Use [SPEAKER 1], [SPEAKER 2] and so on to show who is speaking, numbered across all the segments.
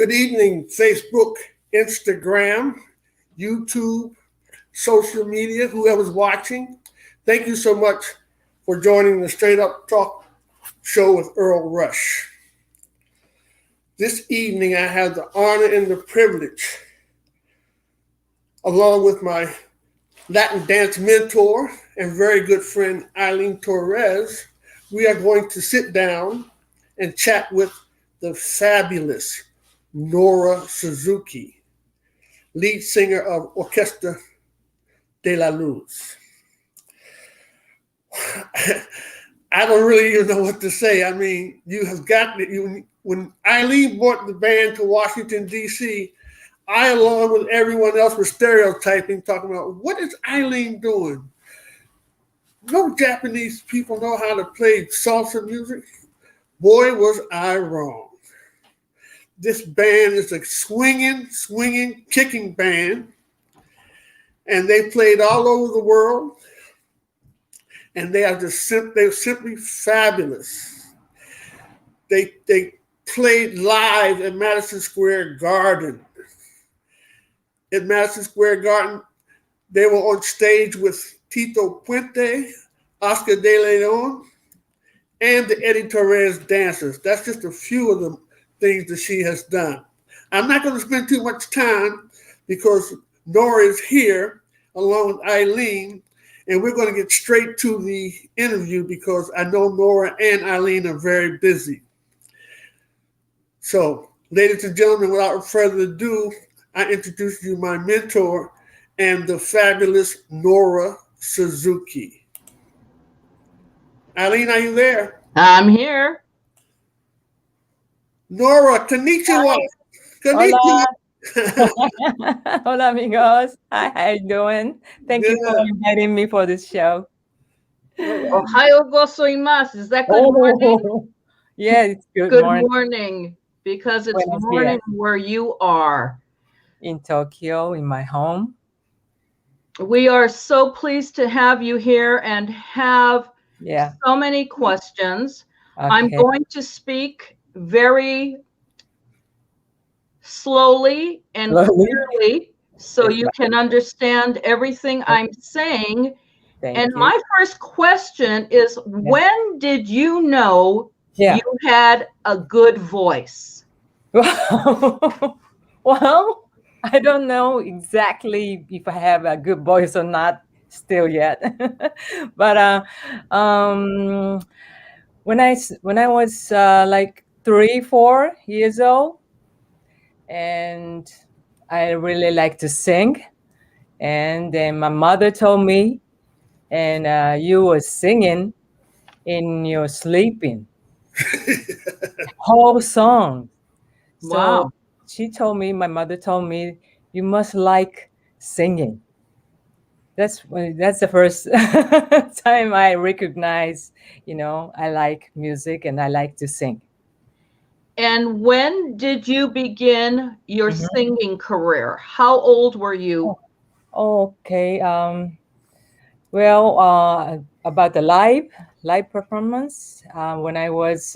[SPEAKER 1] Good evening, Facebook, Instagram, YouTube, social media, whoever's watching. Thank you so much for joining the Straight Up Talk show with Earl Rush. This evening, I have the honor and the privilege, along with my Latin dance mentor and very good friend Eileen Torres, we are going to sit down and chat with the fabulous Nora Suzuki, lead singer of Orquesta de la Luz. I don't really even know what to say. I mean, you have got it. When Eileen brought the band to Washington, D.C., I, along with everyone else, was stereotyping, talking about, what is Eileen doing? No Japanese people know how to play salsa music. Boy, was I wrong. This band is a swinging, kicking band. And they played all over the world. And they are they're simply fabulous. They played live at Madison Square Garden. At Madison Square Garden, they were on stage with Tito Puente, Oscar de Leon, and the Eddie Torres dancers. That's just a few of the things that she has done. I'm not going to spend too much time because Nora is here along with Eileen, and we're going to get straight to the interview because I know Nora and Eileen are very busy. So, ladies and gentlemen, without further ado, I introduce you my mentor and the fabulous Nora Suzuki. Eileen, are you there?
[SPEAKER 2] I'm here.
[SPEAKER 1] Nora, konnichiwa.
[SPEAKER 2] Hola. Hola, amigos. Hi, how you doing? Thank you for inviting me for this show.
[SPEAKER 3] Ohayo gozaimasu. Is that good morning?
[SPEAKER 2] Yeah, it's good
[SPEAKER 3] morning. Because it's morning where you are.
[SPEAKER 2] In Tokyo, in my home.
[SPEAKER 3] We are so pleased to have you here and have so many questions. Okay. I'm going to speak very slowly and clearly so you can understand everything I'm saying.
[SPEAKER 2] Thank you.
[SPEAKER 3] My first question is, when did you know you had a good voice?
[SPEAKER 2] Well, I don't know exactly if I have a good voice or not still yet. But when I was like 3-4 years old, and I really like to sing, and then my mother told me, and you were singing in your sleeping whole song.
[SPEAKER 3] Wow.
[SPEAKER 2] So my mother told me, you must like singing. That's the first time I recognize, I like music and I like to sing.
[SPEAKER 3] And when did you begin your singing career? How old were you?
[SPEAKER 2] Okay. Well, about the live performance, when I was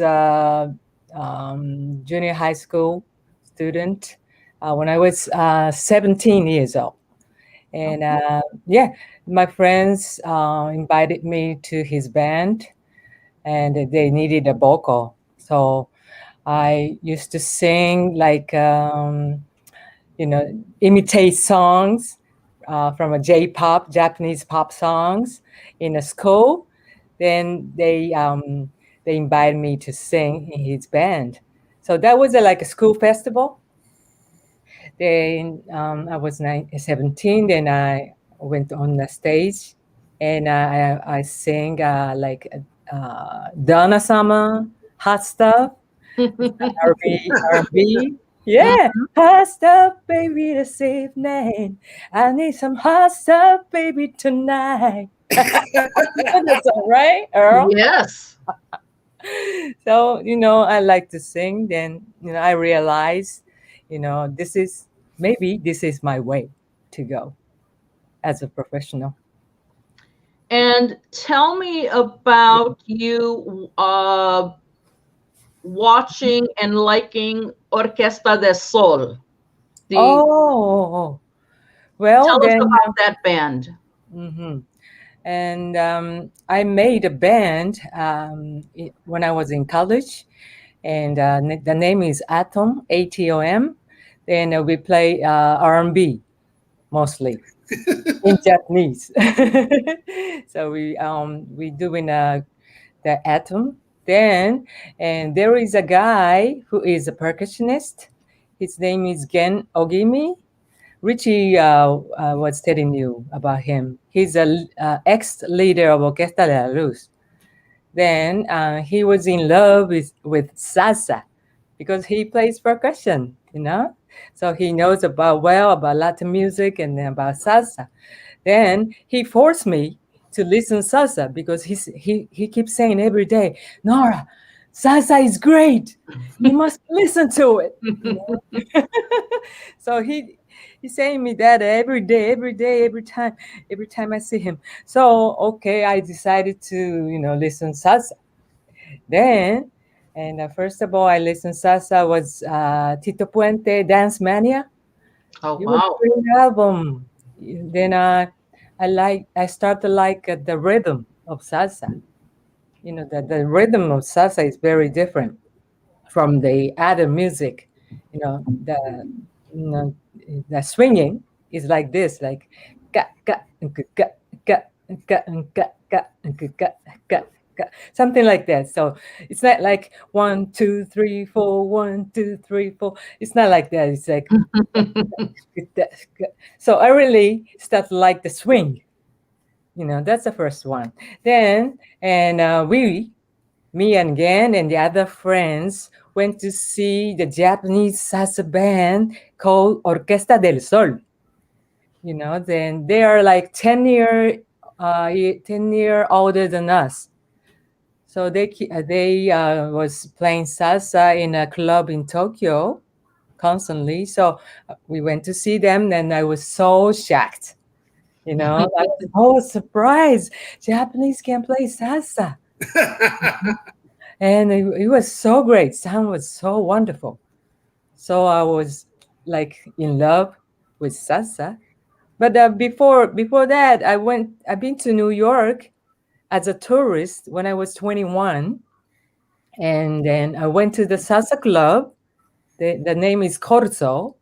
[SPEAKER 2] junior high school student, when I was 17 years old. And my friends invited me to his band, and they needed a vocal. So I used to sing like, imitate songs from a J-pop, Japanese pop songs in a school. Then they invited me to sing in his band. So that was like a school festival. Then I was 17. Then I went on the stage, and I sang like Donna Summer, Hot Stuff, R&B. Yeah, hot stuff, baby, this evening. I need some hot stuff, baby, tonight. That's all right, Earl?
[SPEAKER 3] Yes.
[SPEAKER 2] So, I like to sing. Then, I realized, this is my way to go as a professional.
[SPEAKER 3] And tell me about you watching and liking Orquesta del Sol.
[SPEAKER 2] Well,
[SPEAKER 3] Tell us
[SPEAKER 2] then,
[SPEAKER 3] about that band.
[SPEAKER 2] And I made a band when I was in college, and the name is Atom, ATOM. Then we play R&B mostly in Japanese. So we doing the Atom. Then, and there is a guy who is a percussionist. His name is Gen Ogimi. Richie was telling you about him. He's a ex-leader of Orquesta de la Luz. Then he was in love with salsa because he plays percussion, So he knows about Latin music and about salsa. Then he forced me to listen salsa because he keeps saying every day, Nora, salsa is great. You must listen to it. So he's saying me that every day, every time I see him. So okay, I decided to listen salsa. Then, and first of all, I listened salsa was Tito Puente Dance Mania.
[SPEAKER 3] Oh
[SPEAKER 2] It was
[SPEAKER 3] wow!
[SPEAKER 2] a great album. Then I started to like the rhythm of salsa. The rhythm of salsa is very different from the other music. You know, the swinging is like this, like ka ka ka ka ka ka ka ka ka ka, something like that. So it's not like 1, 2, 3, 4, 1, 2, 3, 4. It's not like that. It's like so I really start to like the swing. That's the first one. Then and me and Gen and the other friends went to see the Japanese salsa band called Orquesta del Sol. Then they are like 10 year older than us. So they was playing salsa in a club in Tokyo constantly. So we went to see them, and I was so shocked. I was so surprised. Japanese can play salsa. And it was so great. Sound was so wonderful. So I was like in love with salsa. But before that, I've been to New York as a tourist when I was 21. And then I went to the salsa club. The name is Corso.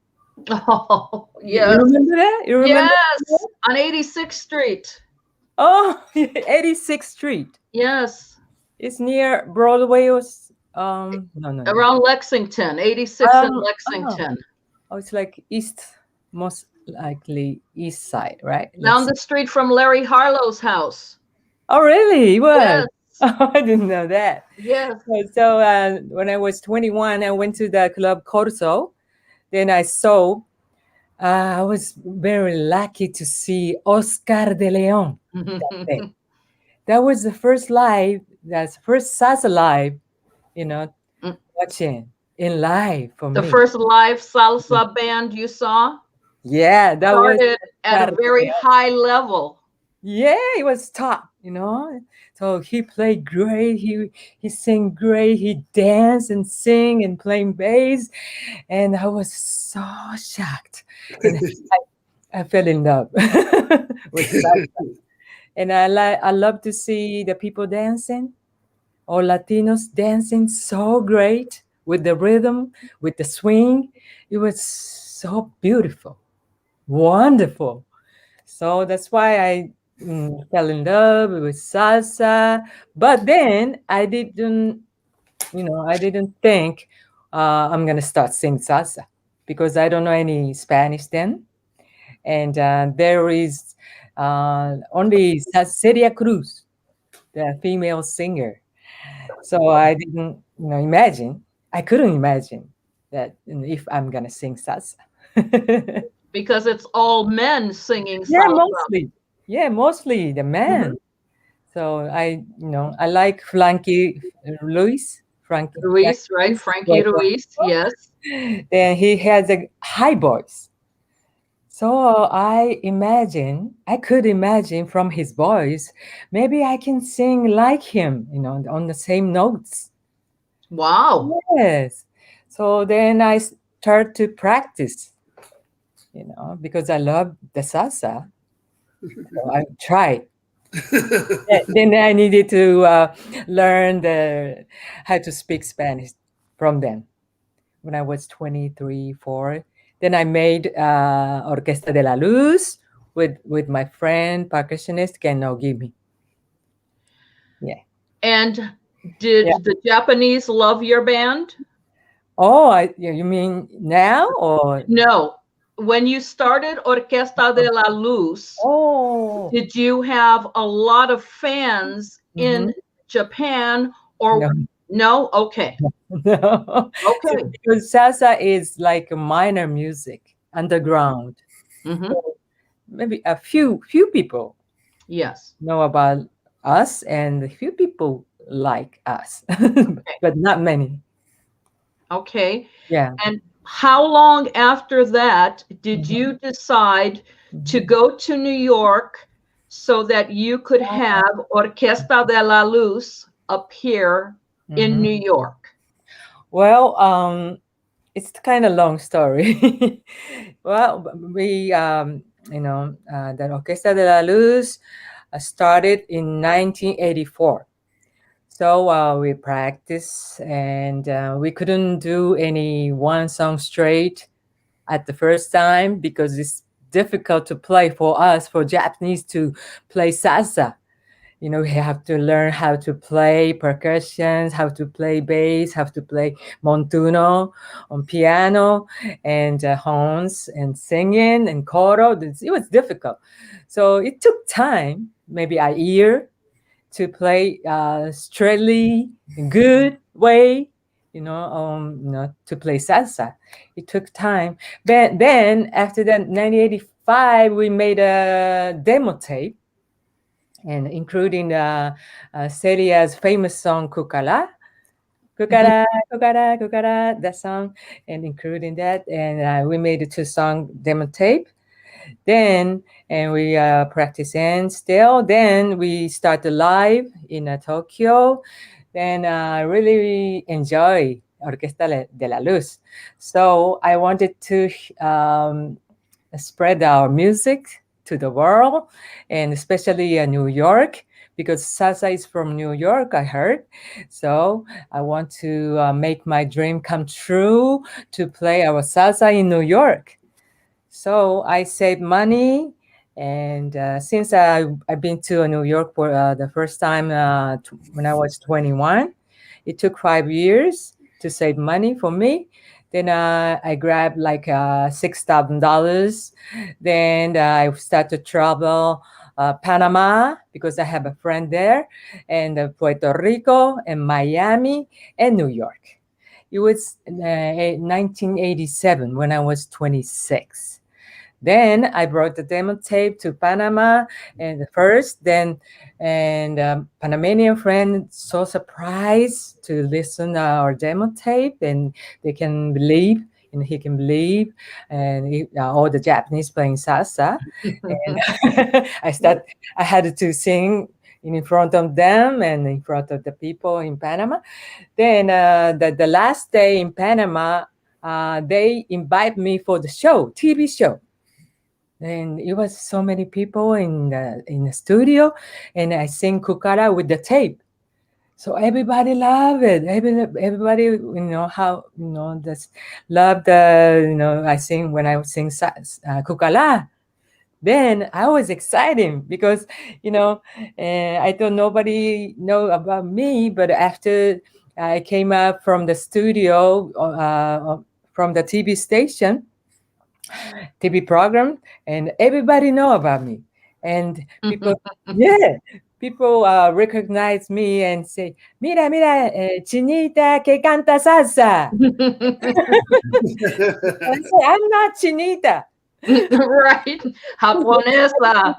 [SPEAKER 3] Oh
[SPEAKER 2] You
[SPEAKER 3] yes,
[SPEAKER 2] remember that? You remember
[SPEAKER 3] yes,
[SPEAKER 2] that?
[SPEAKER 3] on 86th Street.
[SPEAKER 2] Oh, 86th Street.
[SPEAKER 3] Yes,
[SPEAKER 2] It's near Broadway or no.
[SPEAKER 3] around Lexington, 86 in
[SPEAKER 2] Oh,
[SPEAKER 3] Lexington.
[SPEAKER 2] it's like most likely east side, right?
[SPEAKER 3] Down the street from Larry Harlow's house.
[SPEAKER 2] Oh, really? What?
[SPEAKER 3] Yes.
[SPEAKER 2] Oh, I didn't know that.
[SPEAKER 3] Yes.
[SPEAKER 2] So when I was 21, I went to the club Corso. Then I was very lucky to see Oscar de Leon that day. That was the first salsa live, watching in live for me.
[SPEAKER 3] The first live salsa band you saw?
[SPEAKER 2] Yeah, that
[SPEAKER 3] started at a very high level.
[SPEAKER 2] Yeah, it was top, So he played great. He sang great. He danced and sing and playing bass, and I was so shocked. And I fell in love with salsa. And I love to see the people dancing, all Latinos dancing so great with the rhythm, with the swing. It was so beautiful, wonderful. So that's why I fell in love with salsa. But then I didn't think I'm gonna start singing salsa because I don't know any Spanish then, and there is only Celia Cruz, the female singer. So I didn't, imagine. I couldn't imagine that if I'm gonna sing salsa.
[SPEAKER 3] Because it's all men singing
[SPEAKER 2] Yeah,
[SPEAKER 3] salsa.
[SPEAKER 2] Mostly the men. So I like Frankie Ruiz. Frankie
[SPEAKER 3] Ruiz, right? Frankie Ruiz, yes.
[SPEAKER 2] Then he has a high voice. So I could imagine from his voice, maybe I can sing like him, on the same notes.
[SPEAKER 3] Wow.
[SPEAKER 2] Yes. So then I start to practice, because I love the salsa. So I tried. Then I needed to learn how to speak Spanish from them when I was 23, 4. Then I made Orquesta de la Luz with my friend, percussionist Ken Ogimi. Yeah.
[SPEAKER 3] And did the Japanese love your band?
[SPEAKER 2] Oh, you mean now or?
[SPEAKER 3] No. When you started Orquesta de la Luz,
[SPEAKER 2] Oh.
[SPEAKER 3] did you have a lot of fans in Japan or
[SPEAKER 2] No.
[SPEAKER 3] no? Okay.
[SPEAKER 2] No.
[SPEAKER 3] Okay.
[SPEAKER 2] Because salsa is like a minor music, underground. So maybe a few people
[SPEAKER 3] Yes.
[SPEAKER 2] know about us, and a few people like us, but not many.
[SPEAKER 3] Okay.
[SPEAKER 2] Yeah.
[SPEAKER 3] And how long after that did you decide to go to New York so that you could have Orquesta de la Luz appear in New York?
[SPEAKER 2] Well, it's kind of long story. Well, we, the Orquesta de la Luz started in 1984. So we practiced, and we couldn't do any one song straight at the first time because it's difficult to play for us, for Japanese to play salsa. We have to learn how to play percussions, how to play bass, how to play montuno on piano, and horns, and singing and coro. It was difficult. So it took time, maybe a year, to play straightly, good way, to play salsa. It took time. But then after that, 1985, we made a demo tape, and including Celia's famous song "Cucara," "Cucara, Cucara, Cucara," that song, and including that, and we made a 2-song demo tape. Then, and we practice, and still, then we started live in Tokyo. Then I really enjoy Orquesta de la Luz. So I wanted to spread our music to the world, and especially New York, because salsa is from New York, I heard. So I want to make my dream come true to play our salsa in New York. So I saved money, and since I've been to New York for the first time when I was 21, it took 5 years to save money for me. Then I grabbed like $6,000. Then I started to travel Panama because I have a friend there, and Puerto Rico, and Miami, and New York. It was 1987 when I was 26. Then I brought the demo tape to Panama, and first, then, and Panamanian friend so surprised to listen our demo tape, and they can believe, and he can believe, and all the Japanese playing salsa, and I had to sing in front of them and in front of the people in Panama. Then the last day in Panama, they invite me for the show, TV show. And it was so many people in the studio, and I sing Cucara with the tape. So everybody loved it. Everybody, how, just loved I sing when I sing Cucara. Then I was excited because, I thought nobody know about me, but after I came up from the studio, from the TV station, TV program, and everybody know about me, and people recognize me and say, "Mira, mira, Chinita que canta salsa." I say, "I'm not Chinita."
[SPEAKER 3] Right, japonesa.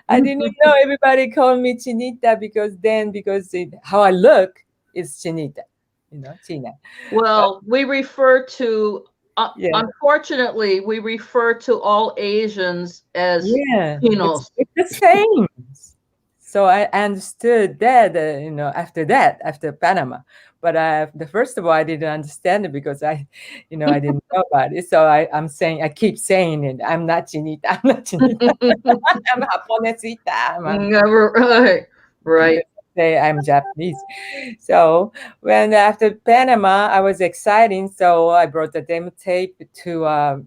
[SPEAKER 2] I didn't know everybody called me Chinita because how I look is Chinita, China.
[SPEAKER 3] Well, we refer to, unfortunately, we refer to all Asians as Chinos.
[SPEAKER 2] It's the So I understood that, after Panama. But the first of all, I didn't understand it because I didn't know about it. So I keep saying it. I'm not Chinita. I'm not Chinita. I'm Japonesita.
[SPEAKER 3] Never, right, right,
[SPEAKER 2] Say I'm Japanese. So when after Panama, I was exciting. So I brought the demo tape to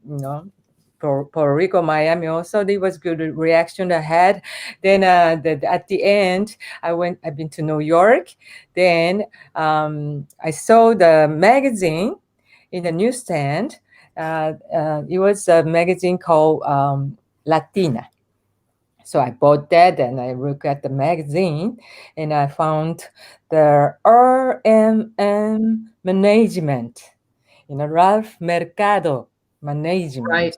[SPEAKER 2] Puerto Rico, Miami. Also, there was good reaction I had. Then at the end, I've been to New York. Then I saw the magazine in the newsstand. It was a magazine called Latina. So I bought that and I looked at the magazine and I found the RMM management, Ralph Mercado management.
[SPEAKER 3] right.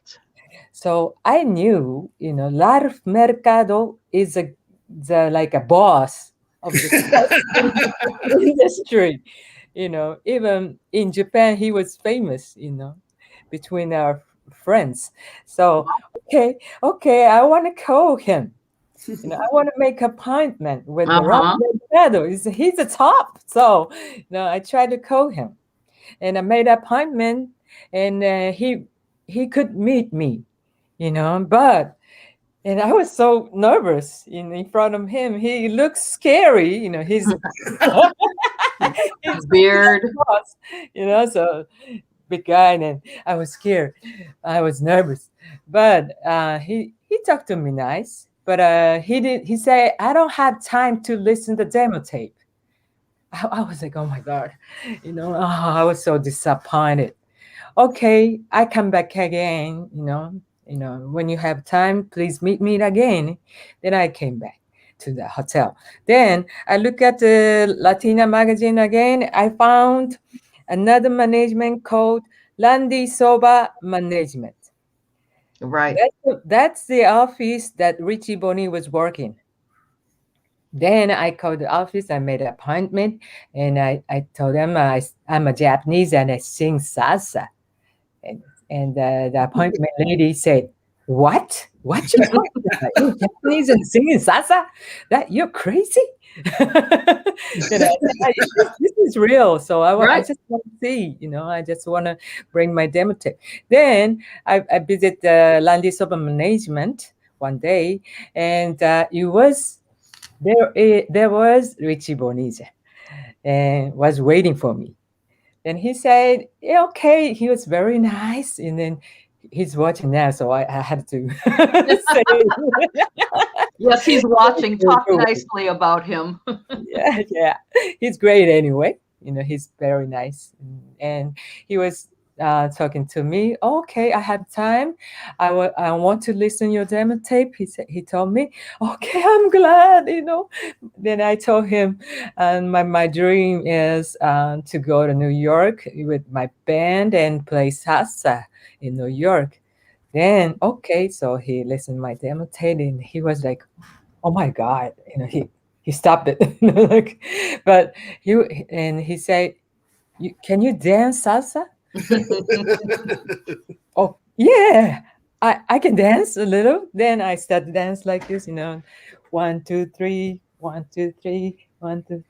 [SPEAKER 2] So I knew, Ralph Mercado is like a boss of the industry. Even in Japan, he was famous, between our friends. So, okay, I want to call him. I want to make appointment with the Ralph
[SPEAKER 3] Uh-huh.
[SPEAKER 2] Mercado. He's the top. So, I tried to call him, and I made an appointment, and he could meet me, but. And I was so nervous in front of him. He looks scary, he's he's
[SPEAKER 3] Beard.
[SPEAKER 2] boss, so big guy, and I was scared. I was nervous, but he talked to me nice. But he said, I don't have time to listen to demo tape. I was like, oh my god, I was so disappointed. Okay, I come back again. When you have time, please meet me again. Then I came back to the hotel. Then I look at the Latina magazine again. I found another management called Landy Soba Management.
[SPEAKER 3] Right.
[SPEAKER 2] That's the office that Richie Boni was working. Then I called the office. I made an appointment, and I told them I'm a Japanese and I sing salsa. And the appointment lady said, "What? What you talking about? You're Japanese and singing salsa? That you're crazy?" This is real. So I
[SPEAKER 3] Right.
[SPEAKER 2] just want to see. I just want to bring my demo tape. Then I visit the Landy Soba Management one day, and there was Richie Bonise and was waiting for me. Then he said, yeah, okay. He was very nice. And then he's watching now, so I had to say,
[SPEAKER 3] Yes, he's watching. Talk nicely about him.
[SPEAKER 2] yeah. He's great anyway. He's very nice. And he was talking to me. Okay, I have time. I want to listen your demo tape. He told me, okay, I'm glad. Then I told him, and my dream is to go to New York with my band and play salsa in New York. Then okay, so he listened my demo tape and he was like, oh my god, he stopped it. But he said, can you dance salsa? Oh yeah, I can dance a little. Then I started dance like this, 1, 2, 3, 1, 2, 3, 1, 2.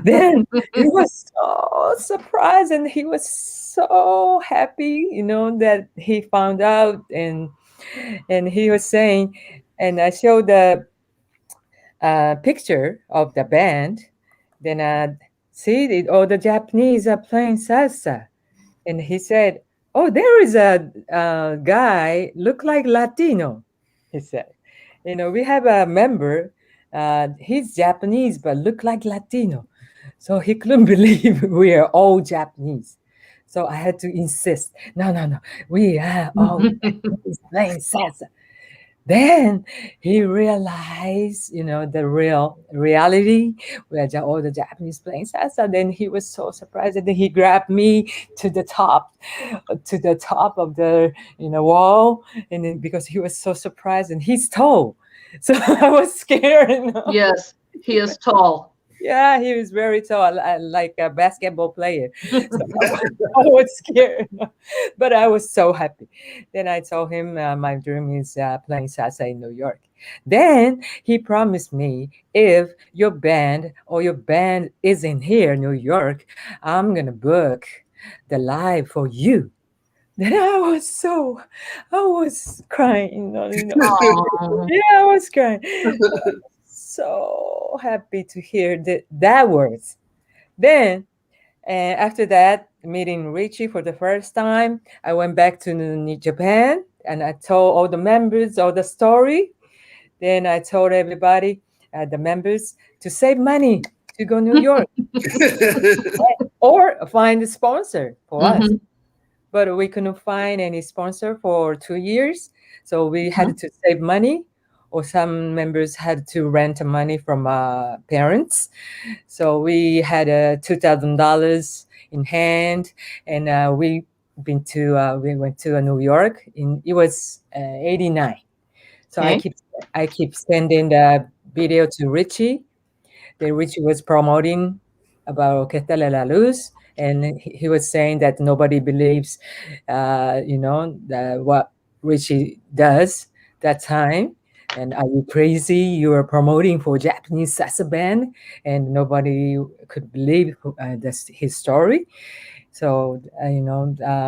[SPEAKER 2] Then he was so surprised and he was so happy, that he found out, and he was saying, and I showed the picture of the band. Then see, all the Japanese are playing salsa. And he said, oh, there is a guy look like Latino, he said. We have a member, he's Japanese, but look like Latino. So he couldn't believe we are all Japanese. So I had to insist, no, we are all Japanese playing salsa. Then he realized, the real reality where all the Japanese playing salsa. Then he was so surprised, and then he grabbed me to the top of the wall, and then because he was so surprised, and he's tall, so I was scared.
[SPEAKER 3] Yes, he is tall.
[SPEAKER 2] Yeah, he was very tall, like a basketball player. So I was scared, but I was so happy. Then I told him my dream is playing salsa in New York. Then he promised me if your band is in here, New York, I'm gonna book the live for you. Then I was crying,
[SPEAKER 3] Oh,
[SPEAKER 2] yeah, I was crying. So happy to hear that words. Then, after that, meeting Richie for the first time, I went back to Japan and I told all the members all the story. Then I told everybody, the members, to save money to go New York or find a sponsor for us.
[SPEAKER 3] mhm,
[SPEAKER 2] But we couldn't find any sponsor for 2 years, so we
[SPEAKER 3] mhm.
[SPEAKER 2] had to save money, or some members had to rent money from parents. So we had $2,000 in hand, and we went to New York. It was '89. So
[SPEAKER 3] Okay.
[SPEAKER 2] I keep sending the video to Richie. Then Richie was promoting about Orquesta de la Luz, and he was saying that nobody believes, what Richie does that time. And are you crazy? You are promoting for Japanese salsa band, and nobody could believe his story. So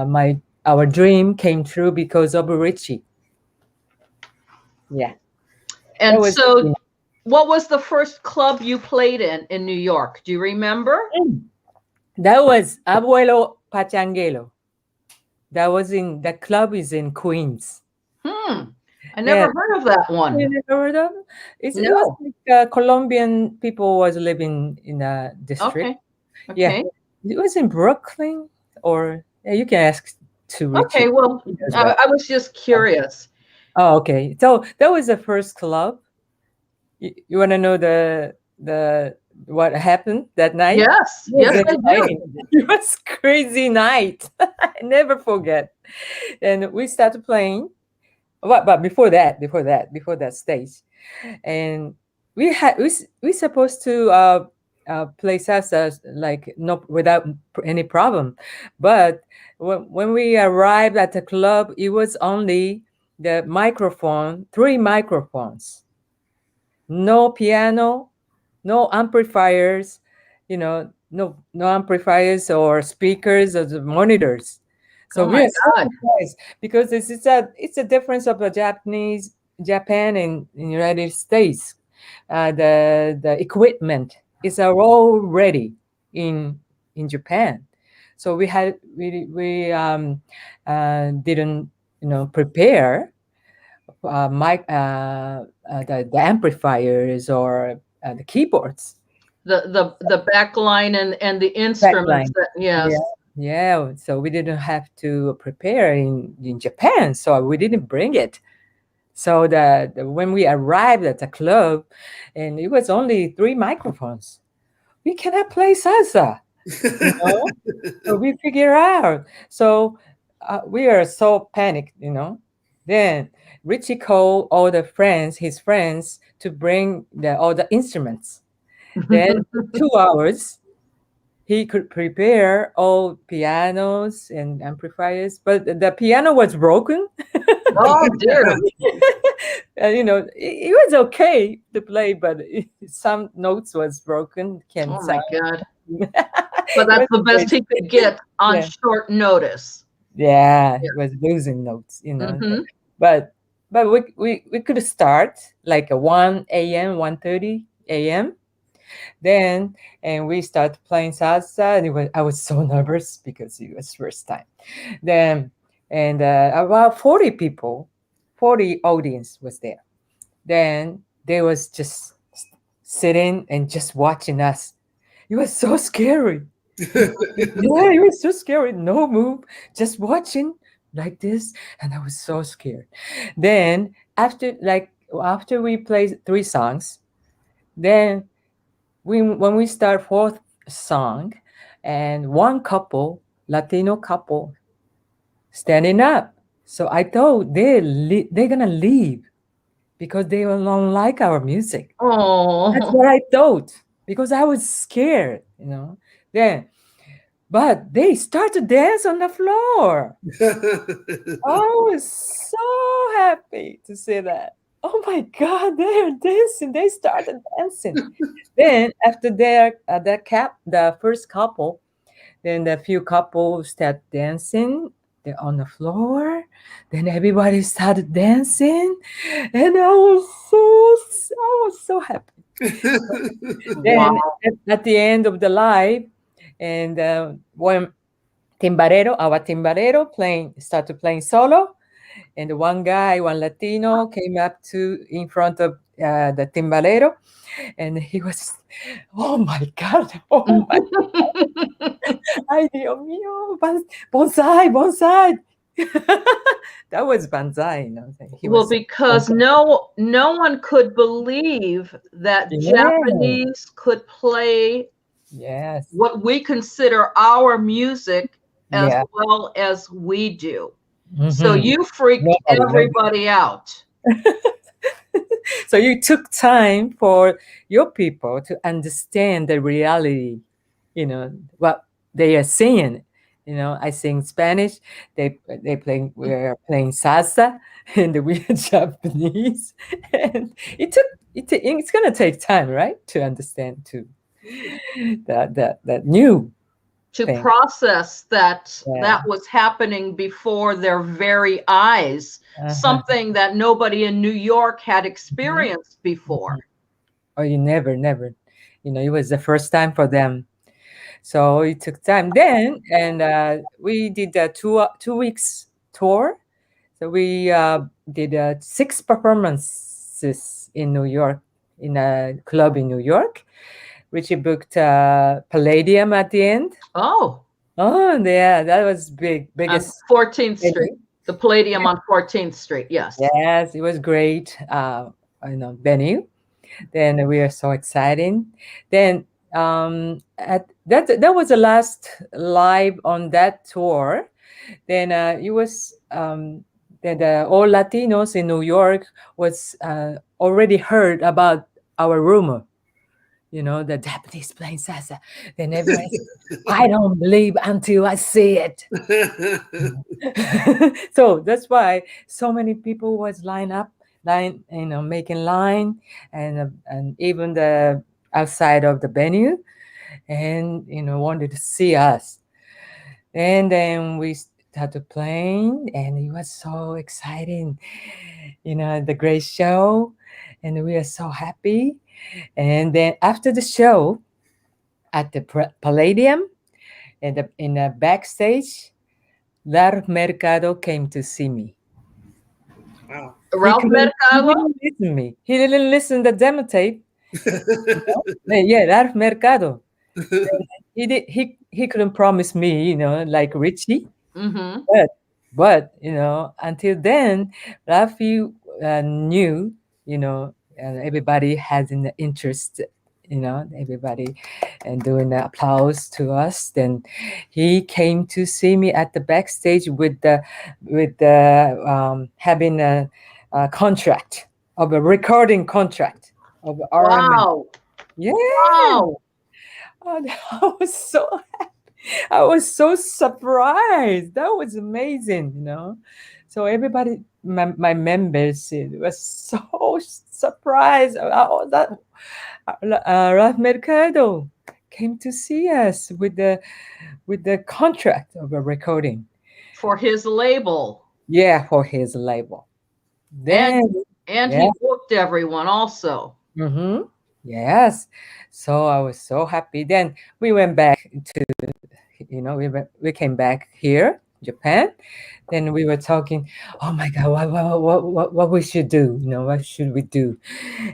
[SPEAKER 2] my our dream came true because of Richie. Yeah, that
[SPEAKER 3] And
[SPEAKER 2] was.
[SPEAKER 3] so, what was the first club you played in New York? Do you remember?
[SPEAKER 2] That was Abuelo Pachanguelo. That club is in Queens.
[SPEAKER 3] Hmm. I
[SPEAKER 2] Yeah,
[SPEAKER 3] never heard of that
[SPEAKER 2] you
[SPEAKER 3] one.
[SPEAKER 2] never heard of it? It was
[SPEAKER 3] No.
[SPEAKER 2] like Colombian people was living in a district.
[SPEAKER 3] Okay.
[SPEAKER 2] Yeah,
[SPEAKER 3] Okay.
[SPEAKER 2] it was in Brooklyn, or yeah, you can ask to Richie
[SPEAKER 3] Okay. Well,
[SPEAKER 2] as
[SPEAKER 3] I,
[SPEAKER 2] well.
[SPEAKER 3] I was just curious.
[SPEAKER 2] Oh, okay. So that was the first club. You want to know the what happened that night?
[SPEAKER 3] Yes.
[SPEAKER 2] It was
[SPEAKER 3] Yes, I do.
[SPEAKER 2] exciting. It was crazy night. I never forget. And we started playing. But before that stage, and we supposed to play salsa like no without any problem, but when we arrived at the club, it was only three microphones, no piano, no amplifiers, no amplifiers or speakers or the monitors.
[SPEAKER 3] Oh
[SPEAKER 2] So we
[SPEAKER 3] my
[SPEAKER 2] are so
[SPEAKER 3] God.
[SPEAKER 2] surprised because it's a difference of the Japan and United States. The equipment is all ready in in Japan. So we didn't prepare the amplifiers or the keyboards.
[SPEAKER 3] The back line and the instruments
[SPEAKER 2] Backline.
[SPEAKER 3] that yes.
[SPEAKER 2] Yeah. Yeah. So we didn't have to prepare in Japan. So we didn't bring it. So when we arrived at the club, and it was only three microphones, we cannot play salsa. You know, so we figure out. So we are so panicked. Then Richie called his friends, to bring all the instruments. Then in 2 hours, he could prepare all pianos and amplifiers, but the piano was broken.
[SPEAKER 3] Oh dear.
[SPEAKER 2] And, it was okay to play, but some notes was broken. Can
[SPEAKER 3] Oh my
[SPEAKER 2] sound.
[SPEAKER 3] God. But
[SPEAKER 2] It
[SPEAKER 3] that's
[SPEAKER 2] was
[SPEAKER 3] the best
[SPEAKER 2] crazy.
[SPEAKER 3] he could get on
[SPEAKER 2] Yeah,
[SPEAKER 3] short notice.
[SPEAKER 2] yeah,
[SPEAKER 3] Yeah.
[SPEAKER 2] it was losing notes.
[SPEAKER 3] Hmm.
[SPEAKER 2] But we could start like a 1 a.m., 1:30 a.m. Then, and we started playing salsa, and I was so nervous because it was first time. Then, and about 40 people, 40 audience was there. Then they was just sitting and just watching us. It was so scary. Yeah, it was so scary. No move, just watching like this, and I was so scared. Then after we played three songs, then when we start fourth song, and one couple, Latino couple, standing up. So I thought they're gonna leave because they don't like our music. That's
[SPEAKER 3] Oh.
[SPEAKER 2] what I thought. because I was scared, Then, but they start to dance on the floor. I was so happy to see that. Oh my God, they're dancing. They started dancing. Then after the first couple, then the few couples start dancing. They're on the floor. Then everybody started dancing, and I was so happy. Then
[SPEAKER 3] Wow.
[SPEAKER 2] at the end of the live, and when our timbarero started playing solo, and one Latino, came up to in front of the timbalero, and he was, oh my God, oh my, ay Dios mío, bonsai, bonsai. That was banzai, He
[SPEAKER 3] Well,
[SPEAKER 2] was so
[SPEAKER 3] because no one could believe that
[SPEAKER 2] yeah,
[SPEAKER 3] Japanese could play
[SPEAKER 2] yes,
[SPEAKER 3] what we consider our music as
[SPEAKER 2] yeah.
[SPEAKER 3] well as we do. So
[SPEAKER 2] Mhm.
[SPEAKER 3] you freaked
[SPEAKER 2] Nobody.
[SPEAKER 3] everybody out.
[SPEAKER 2] So you took time for your people to understand the reality, what they are saying. I sing Spanish. We are playing salsa, and we are Japanese. And it's gonna take time, right, to understand too that new
[SPEAKER 3] To
[SPEAKER 2] thing.
[SPEAKER 3] process that
[SPEAKER 2] Yeah.
[SPEAKER 3] that was happening before their very eyes,
[SPEAKER 2] Uh-huh.
[SPEAKER 3] something that nobody in New York had
[SPEAKER 2] Mhm.
[SPEAKER 3] experienced before.
[SPEAKER 2] Mhm. Oh, you never. It was the first time for them. So it took time then, and we did a 2 weeks tour. So we did 6 performances in New York, in a club in New York. Richie booked Palladium at the end.
[SPEAKER 3] Oh,
[SPEAKER 2] Oh, yeah, that was
[SPEAKER 3] on
[SPEAKER 2] biggest
[SPEAKER 3] 14th Street,
[SPEAKER 2] venue.
[SPEAKER 3] the Palladium on 14th Street. Yes.
[SPEAKER 2] Yes, it was great. Venue. Then we are so exciting. Then at that was the last live on that tour. Then it was that all Latinos in New York was already heard about our rumor. The Japanese playing salsa. Then everybody said, I don't believe until I see it. So that's why so many people was making line, and even the outside of the venue, and wanted to see us. And then we started playing, and it was so exciting. The great show, and we are so happy. And then after the show at the Palladium, in the backstage, Lar Mercado came to see me.
[SPEAKER 1] Wow.
[SPEAKER 2] He
[SPEAKER 3] Ralph
[SPEAKER 2] couldn't he
[SPEAKER 3] Mercado?
[SPEAKER 2] didn't listen to me. He didn't listen the demo tape. Yeah, Lar Mercado. He couldn't promise me, like Richie.
[SPEAKER 3] Mm-hmm.
[SPEAKER 2] But until then, Rafi knew, and everybody has an interest, everybody and doing the applause to us. Then he came to see me at the backstage with the having a contract of a recording contract of RMA.
[SPEAKER 3] Wow.
[SPEAKER 2] Yeah,
[SPEAKER 3] Wow.
[SPEAKER 2] oh, I was so I was so surprised. That was amazing, So everybody, my members, was so surprised. Oh, that Ralph Mercado came to see us with the contract of a recording.
[SPEAKER 3] For his label.
[SPEAKER 2] Yeah, for his label.
[SPEAKER 3] And
[SPEAKER 2] Then,
[SPEAKER 3] and
[SPEAKER 2] yeah,
[SPEAKER 3] he booked everyone also.
[SPEAKER 2] mm-hmm, yes. So I was so happy. Then we went back to we came back here, Japan. Then we were talking, oh my God, what we should do, what should we do?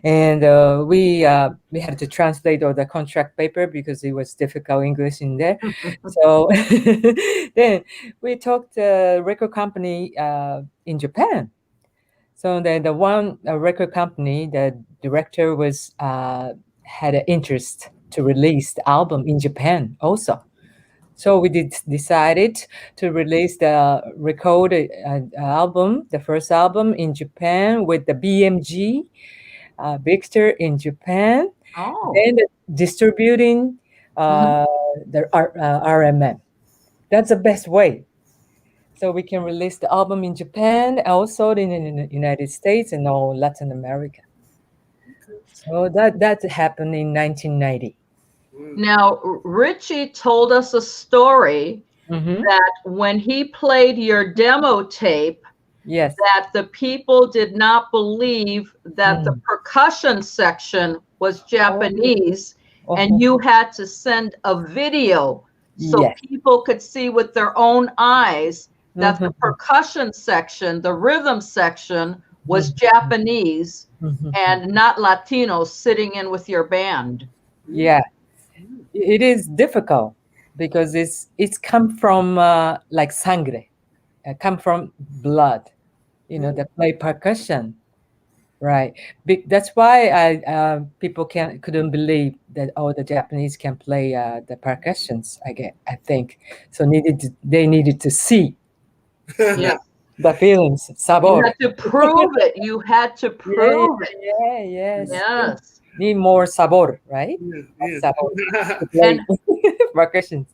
[SPEAKER 2] And we had to translate all the contract paper because it was difficult English in there. So then we talked to record company in Japan. So the one record company, the director was had an interest to release the album in Japan also. So we decided to release the recorded album, the first album in Japan with the BMG Victor in Japan,
[SPEAKER 3] Oh.
[SPEAKER 2] Then distributing the RMM. That's the best way. So we can release the album in Japan, also in the United States and all Latin America. So that happened in 1990.
[SPEAKER 3] Now, Richie told us a story
[SPEAKER 2] Mm-hmm.
[SPEAKER 3] that when he played your demo tape,
[SPEAKER 2] Yes.
[SPEAKER 3] that the people did not believe that the percussion section was Japanese, and you had to send a video so
[SPEAKER 2] Yes.
[SPEAKER 3] people could see with their own eyes that the percussion section, the rhythm section, was Japanese and not Latino sitting in with your band.
[SPEAKER 2] Yeah, it is difficult because it's come from like sangre, come from blood, that play percussion, right? That's why people couldn't believe that the Japanese can play the percussions. I think so. They needed to see
[SPEAKER 3] Yeah.
[SPEAKER 2] the feelings,
[SPEAKER 3] You
[SPEAKER 2] sabor.
[SPEAKER 3] had to prove it. You had to prove it.
[SPEAKER 2] Yes.
[SPEAKER 3] Yes.
[SPEAKER 2] Need more sabor, right?
[SPEAKER 1] Yeah.
[SPEAKER 2] Sabor to play percussions.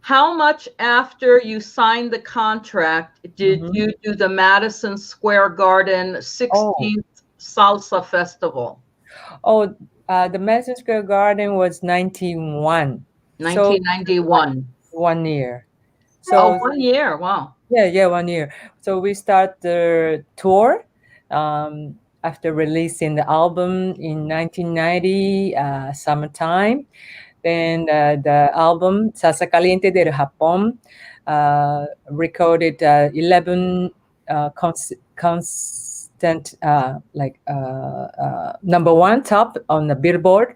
[SPEAKER 3] How much after you signed the contract did you do the Madison Square Garden 16th Salsa Festival?
[SPEAKER 2] Oh, the Madison Square Garden was 91.
[SPEAKER 3] 1991.
[SPEAKER 2] So 1 year. So
[SPEAKER 3] 1 year. Wow.
[SPEAKER 2] yeah, 1 year. So we start the tour after releasing the album in 1990 summertime. Then the album Salsa Caliente del Japón recorded 11 constant number one top on the Billboard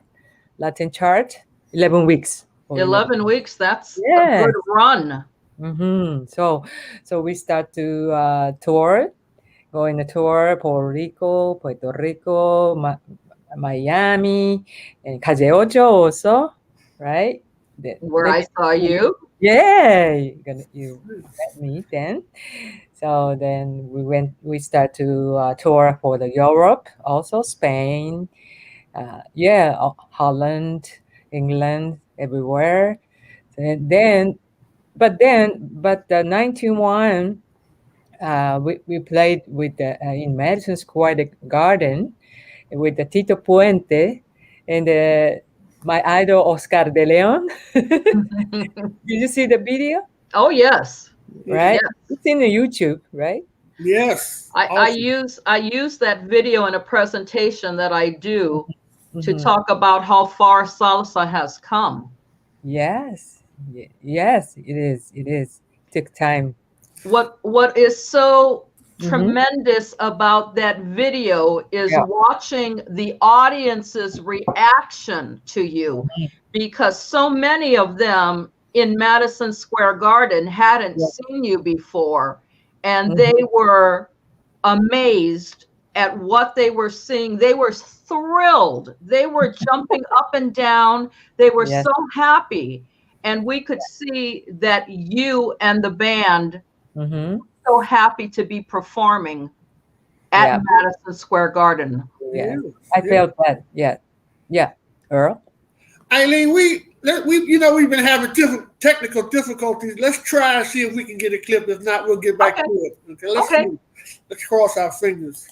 [SPEAKER 2] Latin chart, 11 weeks.
[SPEAKER 3] 11 weeks. That's
[SPEAKER 2] Yeah.
[SPEAKER 3] a good run.
[SPEAKER 2] So we start to tour, go in the tour, Puerto Rico, Miami, and Calle Ocho also, right?
[SPEAKER 3] Where I saw you.
[SPEAKER 2] Yeah, you met me then. So then we start to tour for the Europe, also Spain, Holland, England, everywhere. And but the 91, we played with in Madison Square Garden with the Tito Puente and my idol Oscar de Leon. Did you see the video?
[SPEAKER 3] Oh, yes.
[SPEAKER 2] Right?
[SPEAKER 3] Yes.
[SPEAKER 2] It's in the YouTube, right?
[SPEAKER 1] Yes.
[SPEAKER 3] I use that video in a presentation that I do to talk about how far salsa has come.
[SPEAKER 2] Yes. Yes, it is. It took time.
[SPEAKER 3] What is so tremendous about that video is watching the audience's reaction to you, because so many of them in Madison Square Garden hadn't seen you before, and they were amazed at what they were seeing. They were thrilled. They were jumping up and down. They were so happy. And we could see that you and the band were so happy to be performing at Madison Square Garden.
[SPEAKER 2] Yeah. I felt that. Yeah. Earl?
[SPEAKER 1] Eileen, we've been having technical difficulties. Let's try and see if we can get a clip. If not, we'll get back to it. Okay, let's cross our fingers.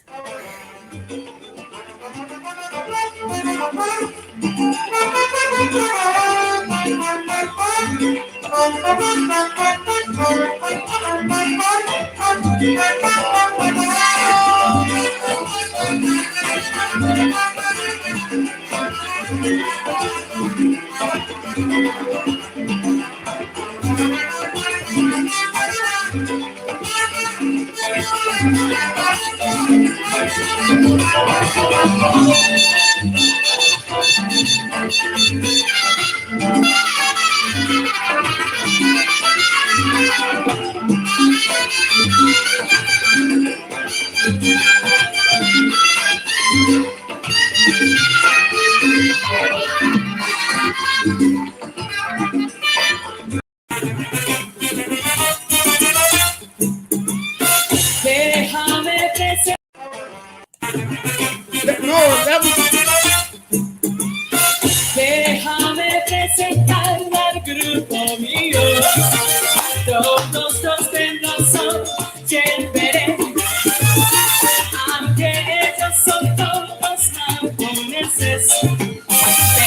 [SPEAKER 4] porque ellos son todos japoneses,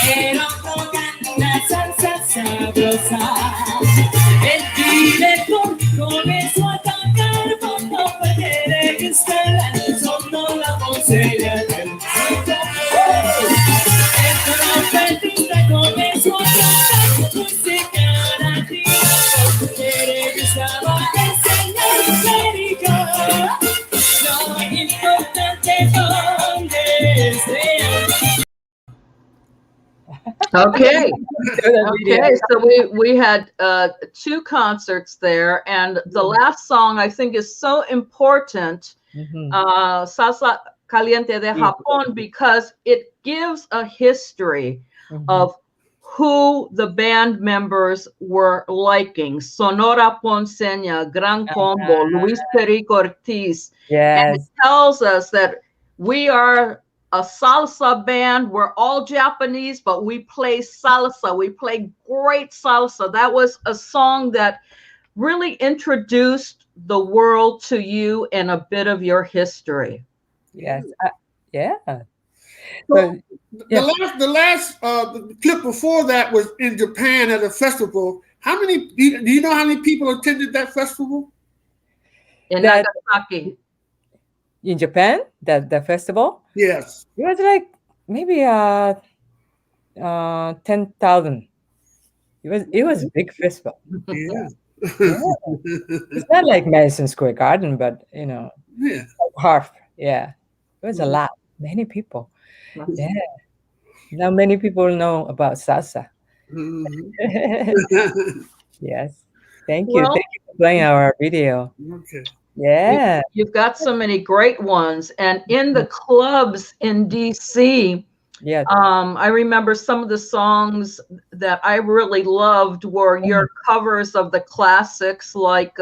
[SPEAKER 4] pero tocan la salsa sabrosa. El director comenzó a tocar fondo porque le gusta el sonido, la posella del mundo. El trompetista comenzó a tocar música latina porque le gustaba enseñar América. No importante dónde sea.
[SPEAKER 3] Okay.
[SPEAKER 2] The video.
[SPEAKER 3] Okay, so we had two concerts there, and the last song I think is so important,
[SPEAKER 2] Mhm.
[SPEAKER 3] Salsa Caliente de Japón, because it gives a history
[SPEAKER 2] Mhm.
[SPEAKER 3] of who the band members were liking. Sonora Ponceña, Gran Combo, Luis Perico Ortiz. And it
[SPEAKER 2] Yes.
[SPEAKER 3] tells us that we are a salsa band. We're all Japanese, but we play salsa. We play great salsa. That was a song that really introduced the world to you and a bit of your history.
[SPEAKER 2] Yes. Yeah.
[SPEAKER 1] So
[SPEAKER 2] So, yeah.
[SPEAKER 1] the last the clip before that was in Japan at a festival. How many do you know how many people attended that festival?
[SPEAKER 3] In
[SPEAKER 2] That-
[SPEAKER 3] Nagasaki.
[SPEAKER 2] In Japan, the festival,
[SPEAKER 1] Yes.
[SPEAKER 2] it was like maybe 10,000. It was a big festival.
[SPEAKER 1] Yeah.
[SPEAKER 2] It's not like Madison Square Garden, but
[SPEAKER 1] Yeah.
[SPEAKER 2] like half. Yeah, it was a lot. Many people. Yeah. Now many people know about salsa.
[SPEAKER 1] Mhm.
[SPEAKER 2] Yes. Thank you.
[SPEAKER 3] Well-
[SPEAKER 2] Thank you for playing our video.
[SPEAKER 1] Okay.
[SPEAKER 2] Yeah.
[SPEAKER 3] You've got so many great ones. And in the clubs in DC,
[SPEAKER 2] Yeah.
[SPEAKER 3] I remember some of the songs that I really loved were your covers of the classics like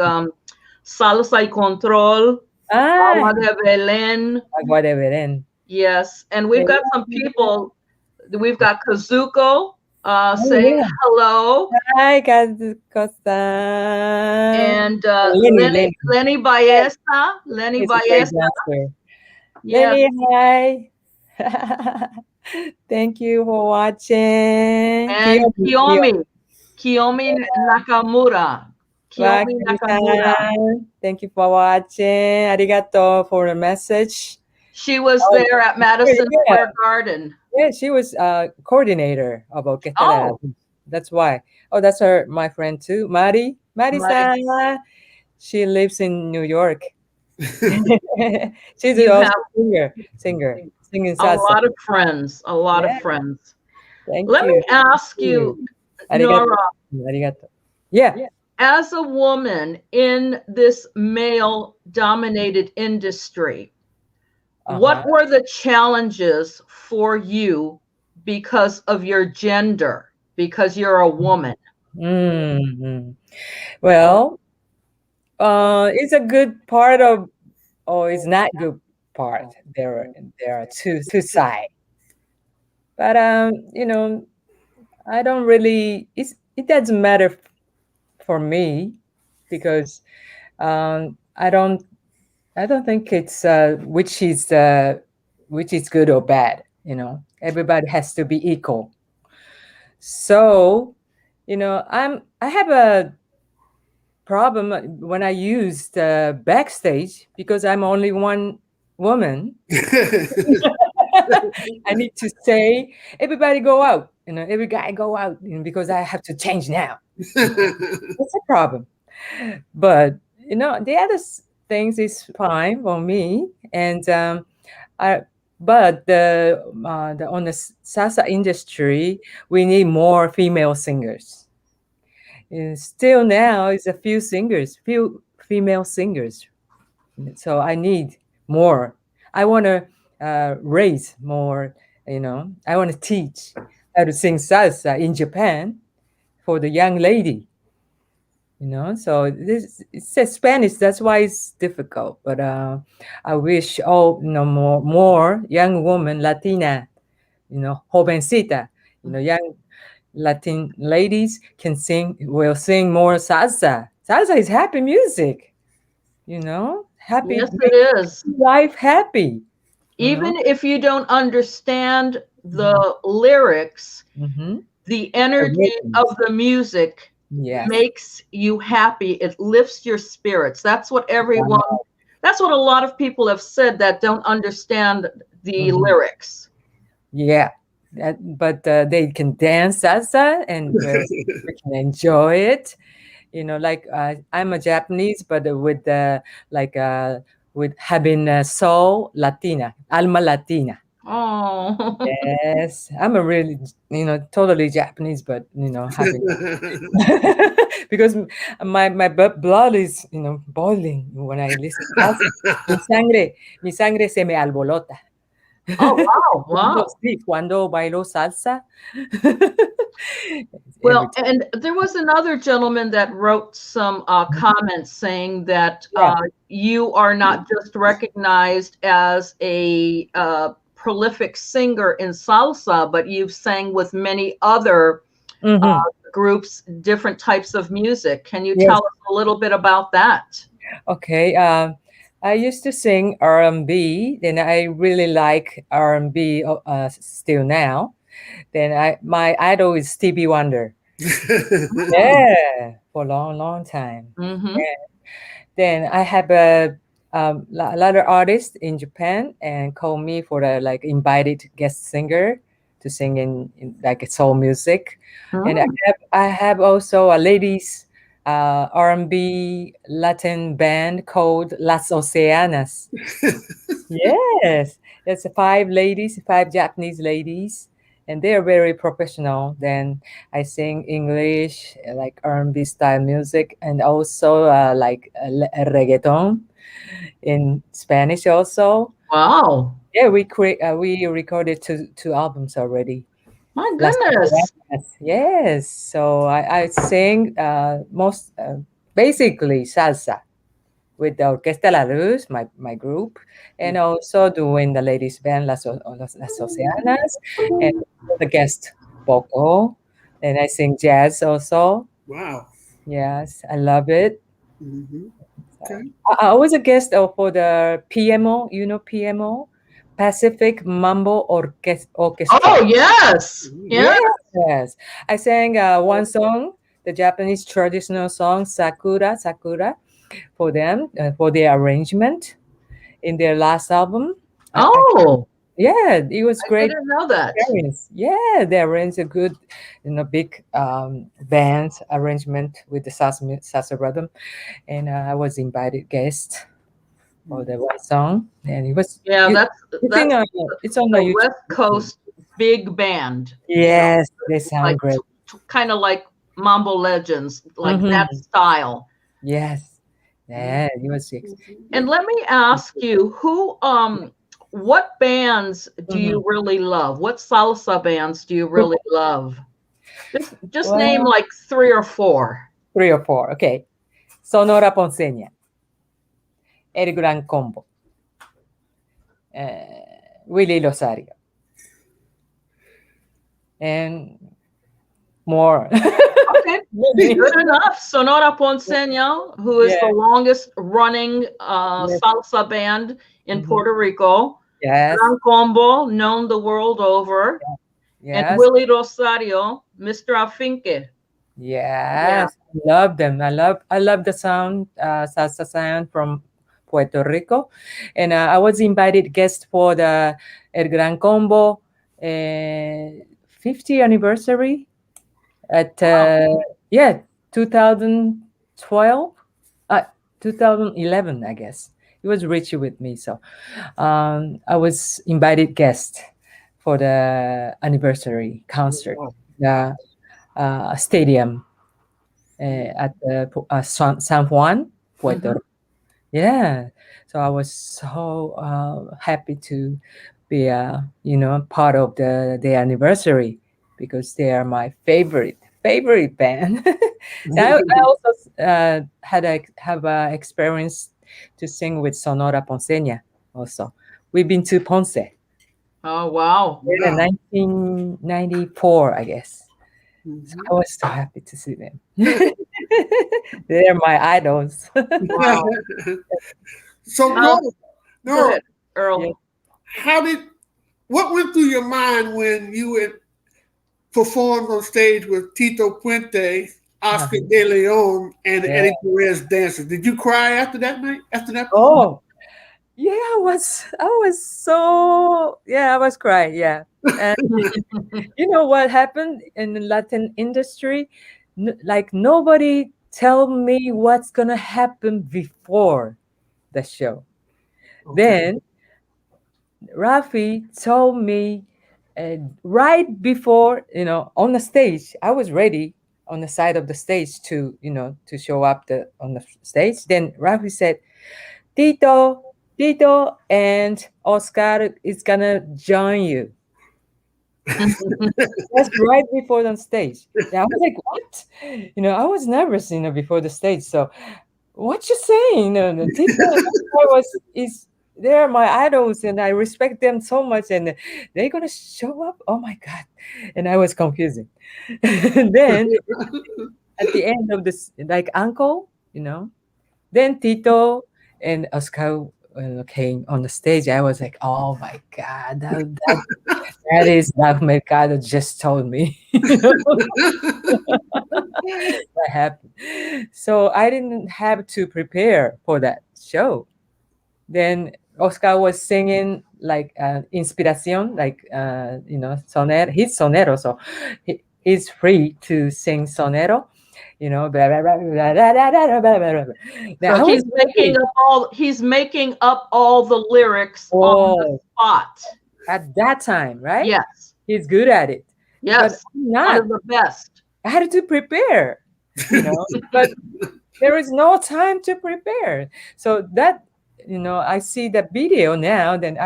[SPEAKER 3] Salsa y Control, Agua de Belén.
[SPEAKER 2] Agua de Belén.
[SPEAKER 3] Yes. And we've got some people, we've got Kazuko saying
[SPEAKER 2] yeah.
[SPEAKER 3] hello.
[SPEAKER 2] Hi, Costa.
[SPEAKER 3] And
[SPEAKER 2] Lenny.
[SPEAKER 3] Lenny Baeza. Lenny
[SPEAKER 2] He's a great
[SPEAKER 3] Baeza.
[SPEAKER 2] dancer.
[SPEAKER 3] Yes.
[SPEAKER 2] Lenny, hi. Thank you for watching.
[SPEAKER 3] And Kiyomi Nakamura. Kiyomi Nakamura.
[SPEAKER 2] Thank you for watching. Arigato for the message.
[SPEAKER 3] She was there at Madison
[SPEAKER 2] yeah.
[SPEAKER 3] Square Garden.
[SPEAKER 2] Yeah, she was coordinator of Orquesta.
[SPEAKER 3] Oh.
[SPEAKER 2] That's why. Oh, that's my friend too, Mari. Mari-san. She lives in New York. She's
[SPEAKER 3] You
[SPEAKER 2] also
[SPEAKER 3] have
[SPEAKER 2] singer, singing
[SPEAKER 3] a
[SPEAKER 2] salsa.
[SPEAKER 3] lot of friends. A lot
[SPEAKER 2] Yeah.
[SPEAKER 3] of friends.
[SPEAKER 2] Thank
[SPEAKER 3] Let
[SPEAKER 2] you.
[SPEAKER 3] me ask you,
[SPEAKER 2] Arigato.
[SPEAKER 3] Nora,
[SPEAKER 2] Arigato. Yeah.
[SPEAKER 3] as a woman in this male-dominated industry, what were the challenges for you because of your gender, because you're a woman?
[SPEAKER 2] Mhm. Well, it's a good part of, or it's not good part. There are two sides. But I don't really. It doesn't matter for me because I don't think it's which is good or bad. Everybody has to be equal. So, I have a problem when I use the backstage because I'm only one woman. I need to say, everybody go out, every guy go out, because I have to change now. That's a problem. But, the other things is fine for me. And but on the salsa industry, we need more female singers. Still now, it's a few female singers. So I need more. I want to raise more, I want to teach how to sing salsa in Japan for the young lady. So it says Spanish, that's why it's difficult. But I wish more young women, Latina, jovencita, young Latin ladies will sing more salsa. Salsa is happy music, happy.
[SPEAKER 3] Yes, it is.
[SPEAKER 2] Life happy.
[SPEAKER 3] Even if you don't understand the lyrics, the energy of the music makes you happy. It lifts your spirits. That's what that's what a lot of people have said that don't understand the lyrics.
[SPEAKER 2] Yeah. But they can dance salsa and we can enjoy it. You know, like I'm a Japanese, but with with having soul Latina, alma Latina.
[SPEAKER 3] Oh,
[SPEAKER 2] Yes, I'm a really, totally Japanese, but having because my blood is boiling when I listen to salsa. Mi sangre se me alborota.
[SPEAKER 3] oh, wow.
[SPEAKER 2] Sí, cuando bailo salsa.
[SPEAKER 3] Well, and there was another gentleman that wrote some comments saying that you are not just recognized as a prolific singer in salsa, but you've sang with many other groups, different types of music. Can you tell us a little bit about that?
[SPEAKER 2] Okay. I used to sing R&B, then I really like R&B still now. Then my idol is Stevie Wonder. Yeah, for a long time. Yeah. Then I have a lot of artists in Japan and call me for the invited guest singer to sing in like soul music. And I have also a ladies R&B Latin band called Las Oceanas. Yes, it's five Japanese ladies, and they are very professional. Then I sing English, like R&B style music, and also reggaeton in Spanish also.
[SPEAKER 3] Wow.
[SPEAKER 2] Yeah, we recorded two albums already.
[SPEAKER 3] My goodness.
[SPEAKER 2] Yes, so I sing basically salsa with the Orquesta La Luz, my group, and also doing the ladies band Las Oceanas, and the guest vocal, and I sing jazz also.
[SPEAKER 1] Wow.
[SPEAKER 2] Yes, I love it.
[SPEAKER 1] Okay.
[SPEAKER 2] I was a guest for the PMO, PMO, Pacific Mambo Orchestra.
[SPEAKER 3] Oh, yes.
[SPEAKER 2] Yes. I sang one song, the Japanese traditional song, Sakura, for them, for their arrangement in their last album. Yeah, it was great.
[SPEAKER 3] I didn't know that.
[SPEAKER 2] Experience. Yeah, they arranged a good, big band arrangement with the salsa rhythm. And I was invited guest for the one song, and it was it's on the
[SPEAKER 3] West Coast big band.
[SPEAKER 2] Yes, they sound great.
[SPEAKER 3] Kind of like Mambo Legends, like that style.
[SPEAKER 2] Yes, yeah, it was.
[SPEAKER 3] And let me ask you, what bands do you really love? What salsa bands do you really love? Just name like 3 or 4.
[SPEAKER 2] 3 or 4, okay. Sonora Ponceña, El Gran Combo, Willie Rosario, and more.
[SPEAKER 3] Okay, good enough. Sonora Ponceña, who is the longest running salsa band in Puerto Rico.
[SPEAKER 2] Yes.
[SPEAKER 3] Gran Combo, known the world over.
[SPEAKER 2] Yes.
[SPEAKER 3] And Willie Rosario, Mr. Afinque.
[SPEAKER 2] Yes, I love them. I love the sound, salsa sound from Puerto Rico. And I was invited guest for the El Gran Combo 50th anniversary at 2012, 2011, I guess. It was Richie with me, so I was invited guest for the anniversary concert, the stadium at the San Juan, Puerto Rico. Yeah, so I was so happy to be part of the anniversary, because they are my favorite band. I also have experience to sing with Sonora Ponceña also. We've been to Ponce.
[SPEAKER 3] Oh, wow.
[SPEAKER 2] In 1994, I guess. So I was so happy to see them. They're my idols.
[SPEAKER 1] Wow. So, Nora,
[SPEAKER 3] Earl.
[SPEAKER 1] how did what went through your mind when you had performed on stage with Tito Puente, Oscar De Leon, and
[SPEAKER 2] Yeah.
[SPEAKER 1] Eddie Perez dancers? Did you cry after that night? After that?
[SPEAKER 2] Oh, yeah, I was so, yeah, I was crying, yeah. And you know what happened in the Latin industry? Like nobody tell me what's gonna happen before the show. Then Rafi told me right before, on the stage. I was ready on the side of the stage to show up on the stage. Then Rafi said, Tito, and Oscar is gonna join you. That's right before the stage. Yeah, I was like, what? I was nervous, before the stage. So, what you saying? The Tito and Oscar they're my idols, and I respect them so much, and they're gonna show up. Oh my god! And I was confusing. Then at the end of this, like uncle, then Tito and Oscar came on the stage. I was like, oh my God, that is what Mercado just told me. That happened. So I didn't have to prepare for that show. Then Oscar was singing like Inspiración, like, sonero. He's sonero, so he's free to sing sonero. Blah, blah, blah, blah, blah, blah, blah, blah, blah, blah. Now,
[SPEAKER 3] So he's making up all the lyrics on the spot.
[SPEAKER 2] At that time, right?
[SPEAKER 3] Yes.
[SPEAKER 2] He's good at it.
[SPEAKER 3] Yes.
[SPEAKER 2] But I'm not.
[SPEAKER 3] One of the best.
[SPEAKER 2] I had to prepare, but there is no time to prepare. So that, I see that video now, then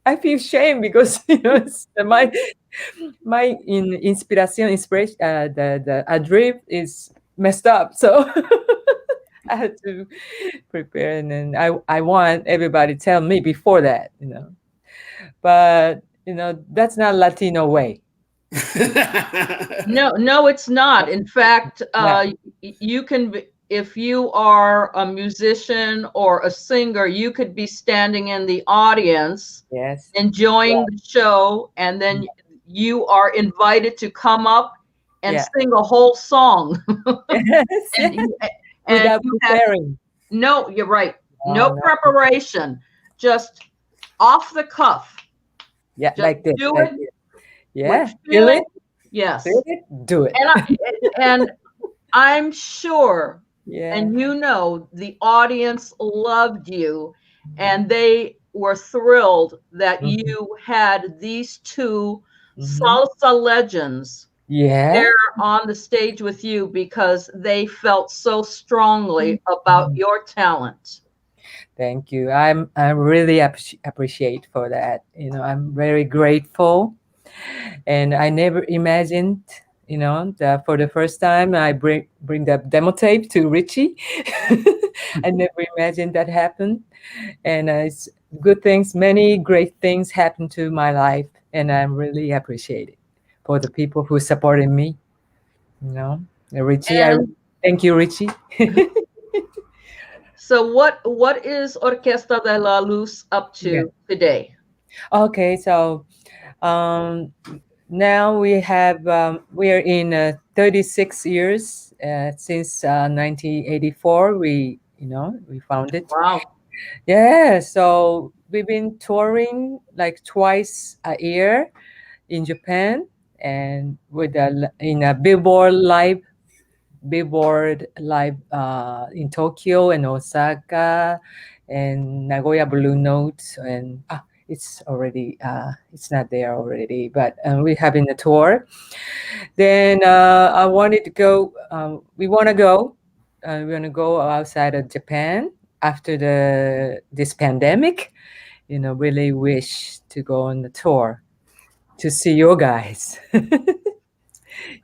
[SPEAKER 2] I feel shame because, it's my inspiration, the adrib is messed up. So I had to prepare, and then I want everybody to tell me before that, but that's not Latino way.
[SPEAKER 3] No, it's not. In fact, you can be, if you are a musician or a singer, you could be standing in the audience,
[SPEAKER 2] yes,
[SPEAKER 3] enjoying the show, and then you are invited to come up and sing a whole song.
[SPEAKER 2] Yes. Without preparing.
[SPEAKER 3] No, you're right. No preparation, just off the cuff.
[SPEAKER 2] Yeah, just like this.
[SPEAKER 3] Do
[SPEAKER 2] like
[SPEAKER 3] it.
[SPEAKER 2] This. Yeah,
[SPEAKER 3] feel it. Yes.
[SPEAKER 2] Feel it, do it.
[SPEAKER 3] And I'm sure,
[SPEAKER 2] yeah,
[SPEAKER 3] and the audience loved you, and they were thrilled that you had these two salsa legends there on the stage with you because they felt so strongly about your talent.
[SPEAKER 2] Thank you. I really appreciate for that. I'm very grateful, and I never imagined, that for the first time I bring the demo tape to Richie. I never imagined that happened, and it's good things. Many great things happened to my life, and I'm really appreciated for the people who supported me. Richie, I thank you, Richie.
[SPEAKER 3] So what is Orquesta de la Luz up to today?
[SPEAKER 2] Okay, so now we are in 36 years since 1984. We founded.
[SPEAKER 3] Wow.
[SPEAKER 2] Yeah, so we've been touring like twice a year in Japan and in a Billboard live in Tokyo and Osaka and Nagoya Blue Note, and it's already it's not there already, but we're having a tour. Then I wanted to go. We want to go. We want to go outside of Japan after this pandemic. Really wish to go on the tour to see you guys.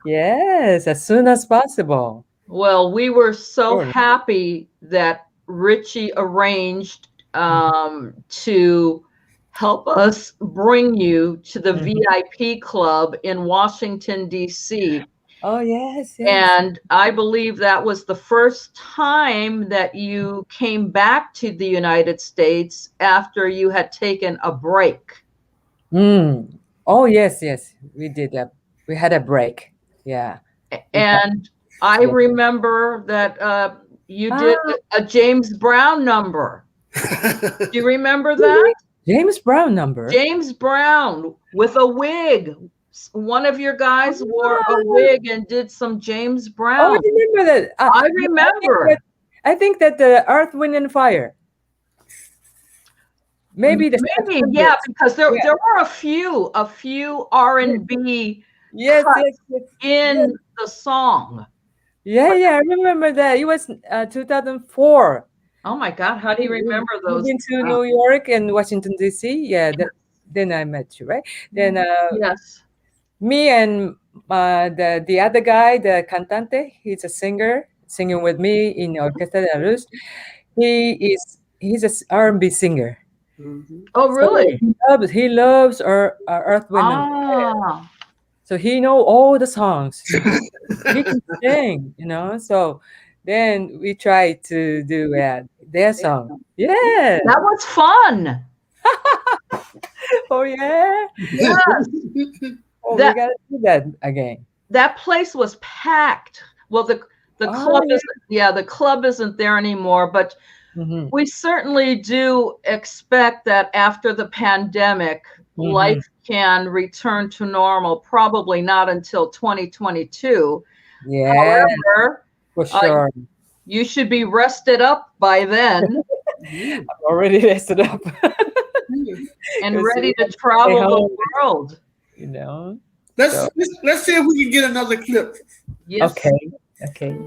[SPEAKER 2] Yes, as soon as possible.
[SPEAKER 3] Well, we were so happy that Richie arranged to help us bring you to the VIP club in Washington, D.C.
[SPEAKER 2] Oh, yes, yes.
[SPEAKER 3] And I believe that was the first time that you came back to the United States after you had taken a break.
[SPEAKER 2] Oh, yes, yes. We did that. We had a break. Yeah.
[SPEAKER 3] And I
[SPEAKER 2] Yeah.
[SPEAKER 3] remember that you did a James Brown number. Do you remember that?
[SPEAKER 2] James Brown number.
[SPEAKER 3] James Brown with a wig. One of your guys wore a wig and did some James
[SPEAKER 2] Oh,
[SPEAKER 3] Brown.
[SPEAKER 2] I remember that.
[SPEAKER 3] I remember.
[SPEAKER 2] I think that the Earth, Wind, and Fire. Maybe
[SPEAKER 3] Yeah, because there were a few R&B
[SPEAKER 2] yes,
[SPEAKER 3] cuts
[SPEAKER 2] yes, yes,
[SPEAKER 3] in the song.
[SPEAKER 2] Yeah, I remember that. It was 2004.
[SPEAKER 3] Oh my God, how do you remember those?
[SPEAKER 2] We've been to New York and Washington, D.C. Yeah, then I met you, right? Then
[SPEAKER 3] Yes.
[SPEAKER 2] me and the other guy, the cantante, he's a singer, singing with me in Orquesta de la Luz. He's a R&B singer.
[SPEAKER 3] Oh, really?
[SPEAKER 2] So he loves Earth, Wind, and Fire. So he know all the songs. He can sing, So then we try to do their song. Yeah.
[SPEAKER 3] That was fun.
[SPEAKER 2] Oh yeah.
[SPEAKER 3] Yes.
[SPEAKER 2] Oh, we gotta do that again.
[SPEAKER 3] That place was packed. Well, the club the club isn't there anymore, but we certainly do expect that after the pandemic, life can return to normal, probably not until 2022.
[SPEAKER 2] Yeah.
[SPEAKER 3] However,
[SPEAKER 2] for sure.
[SPEAKER 3] You should be rested up by then.
[SPEAKER 2] I'm already rested up.
[SPEAKER 3] And ready to travel the world.
[SPEAKER 1] Let's see if we can get another clip.
[SPEAKER 3] Yes.
[SPEAKER 2] Okay.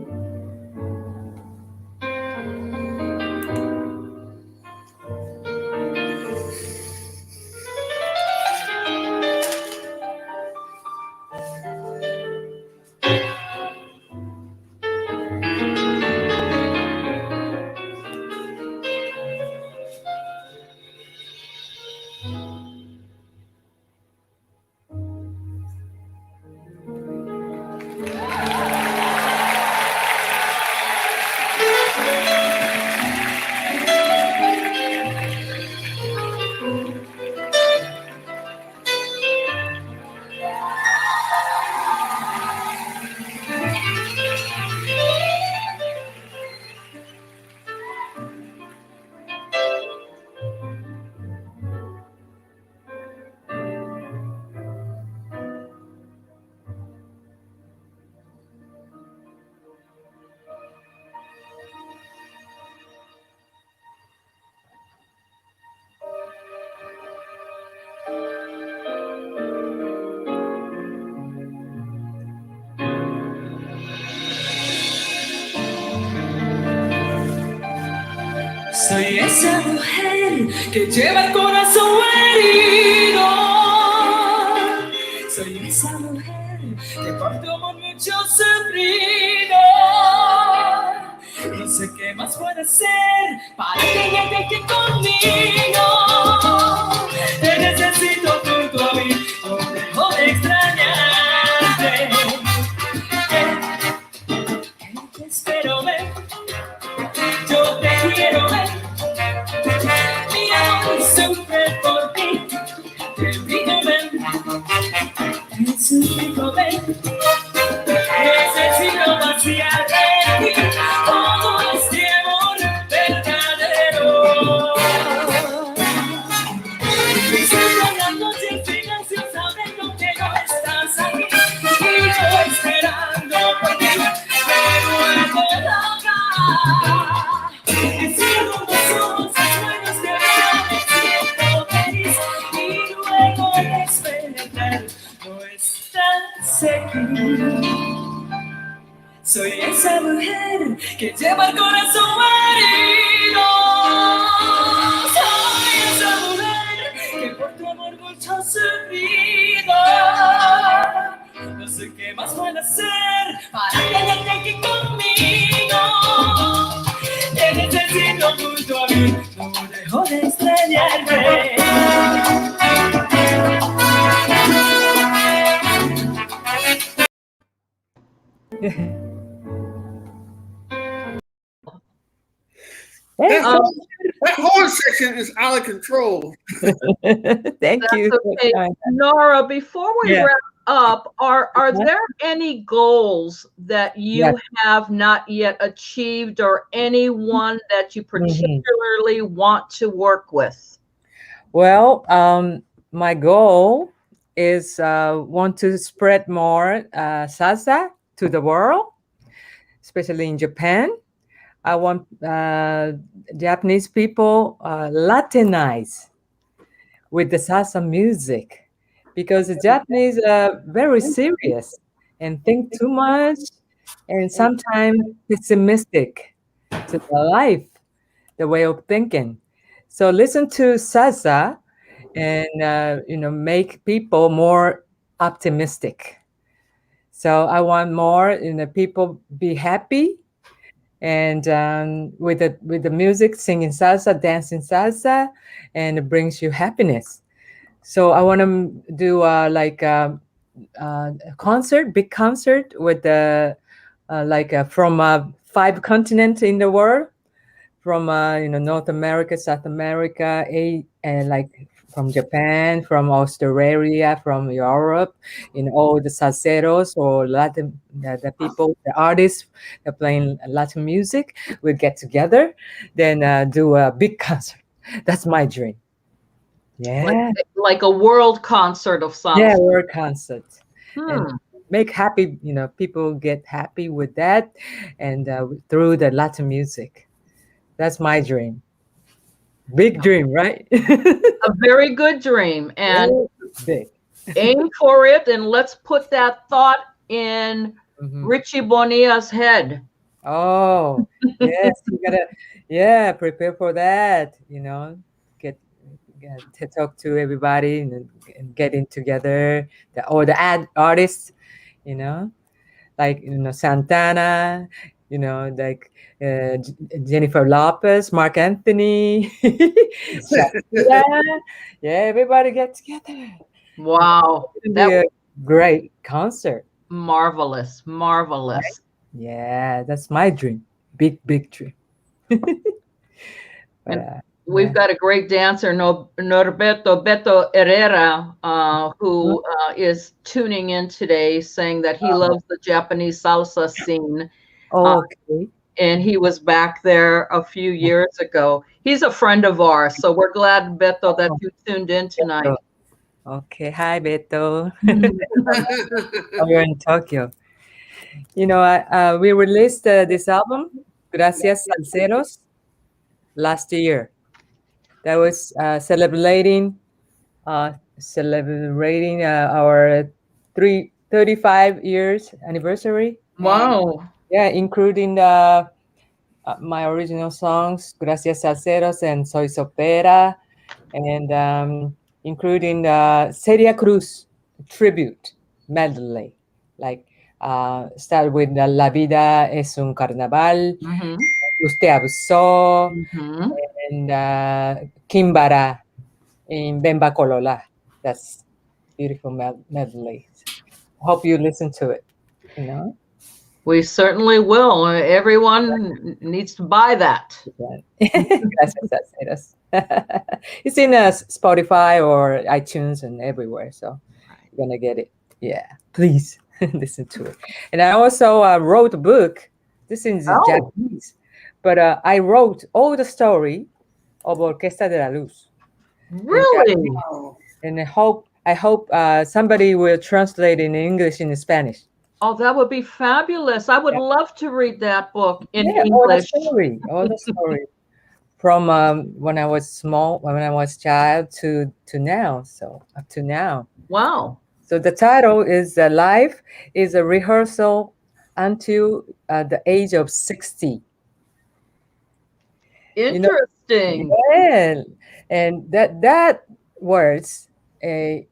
[SPEAKER 4] Soy esa mujer que lleva el corazón herido. Soy esa mujer que por tu amor mucho sufrido. No sé qué más puede ser para que llegue aquí conmigo. Te necesito junto a mí, no dejo de extrañarte. Te espero ver. Yo te quiero ver, mira y sufre por ti, te digo ven, te suplico ven, necesito vaciar de ti todo este amor verdadero. Siento la noche en silencio sabiendo que no estás aquí, y yo esperando por ti, me vuelvo loca. Soy esa mujer que lleva el corazón herido. Soy esa mujer que por tu amor mucho ha sufrido. No sé qué más puede hacer para quedarte aquí conmigo. Te necesito junto a mí, no dejo de extrañarte.
[SPEAKER 2] Hey,
[SPEAKER 1] That horn section is out of control.
[SPEAKER 2] thank you.
[SPEAKER 3] That's okay. Nora, before we
[SPEAKER 2] Yeah.
[SPEAKER 3] wrap up, are there any goals that you
[SPEAKER 2] Yes.
[SPEAKER 3] have not yet achieved, or anyone that you particularly want to work with?
[SPEAKER 2] Well, my goal is want to spread more salsa to the world, especially in Japan. I want Japanese people Latinize with the salsa music, because the Japanese are very serious and think too much, and sometimes pessimistic to the life, the way of thinking. So listen to salsa and make people more optimistic. So I want more people be happy, and with the music, singing salsa, dancing salsa, and it brings you happiness. So I want to do like a concert, big concert with the from 5 continents in the world, from North America, South America, and like from Japan, from Australia, from Europe, all the salseros or Latin, the people, the artists that playing Latin music, we get together, then do a big concert. That's my dream. Yeah.
[SPEAKER 3] Like a world concert of salsa.
[SPEAKER 2] Yeah, world concert. And make happy, people get happy with that, and through the Latin music. That's my dream. Big dream, right?
[SPEAKER 3] A very good dream, and
[SPEAKER 2] big.
[SPEAKER 3] Aim for it, and let's put that thought in Richie Bonilla's head.
[SPEAKER 2] Oh, yes, you gotta, prepare for that. Get to talk to everybody and getting together. Or the artists, like Santana, like Jennifer Lopez, Mark Anthony. Everybody get together.
[SPEAKER 3] Wow,
[SPEAKER 2] that was a great concert.
[SPEAKER 3] Marvelous.
[SPEAKER 2] Right? Yeah, that's my dream. Big dream.
[SPEAKER 3] We've got a great dancer, Norberto Beto Herrera, who is tuning in today, saying that he loves the Japanese salsa scene.
[SPEAKER 2] Okay.
[SPEAKER 3] And he was back there a few years ago. He's a friend of ours, so we're glad, Beto, that you tuned in tonight.
[SPEAKER 2] Okay. Hi, Beto. We're in Tokyo. We released this album, Gracias Salseros, last year. That was celebrating our 35 years anniversary.
[SPEAKER 3] Wow.
[SPEAKER 2] Yeah, including my original songs, Gracias Salseros and Soy Sopera, and including Celia Cruz tribute medley, like start with La Vida es un Carnaval, Usted Abusó, and Kimbara in Bemba Colola. That's beautiful medley. Hope you listen to it.
[SPEAKER 3] We certainly will. Everyone needs to buy that.
[SPEAKER 2] Gracias. It's in Spotify or iTunes and everywhere, so you're gonna get it. Yeah, please listen to it. And I also wrote a book. This is Japanese, but I wrote all the story of Orquesta de la Luz.
[SPEAKER 3] Really?
[SPEAKER 2] And I hope somebody will translate in English and Spanish.
[SPEAKER 3] Oh, that would be fabulous. I would love to read that book in English.
[SPEAKER 2] All the story. From when I was small, when I was child to now, so up to now.
[SPEAKER 3] Wow.
[SPEAKER 2] So the title is Life is a Rehearsal Until the Age of 60.
[SPEAKER 3] Interesting.
[SPEAKER 2] And that words, the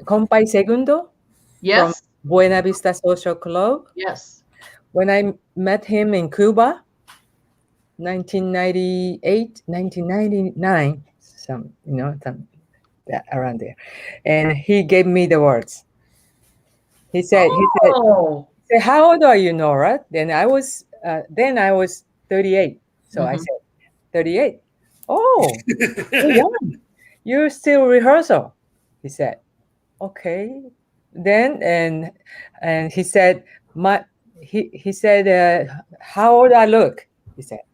[SPEAKER 2] Compay Segundo?
[SPEAKER 3] Yes.
[SPEAKER 2] From Buena Vista Social Club?
[SPEAKER 3] Yes.
[SPEAKER 2] When I met him in Cuba, 1998, 1999, around there. And he gave me the words. He said,
[SPEAKER 3] Oh.
[SPEAKER 2] how old are you, Nora? Then I was 38. So I
[SPEAKER 3] Mhm.
[SPEAKER 2] said, 38. Oh, you're young. You're still rehearsal. He said, okay. Then and he said, he said, how old I look?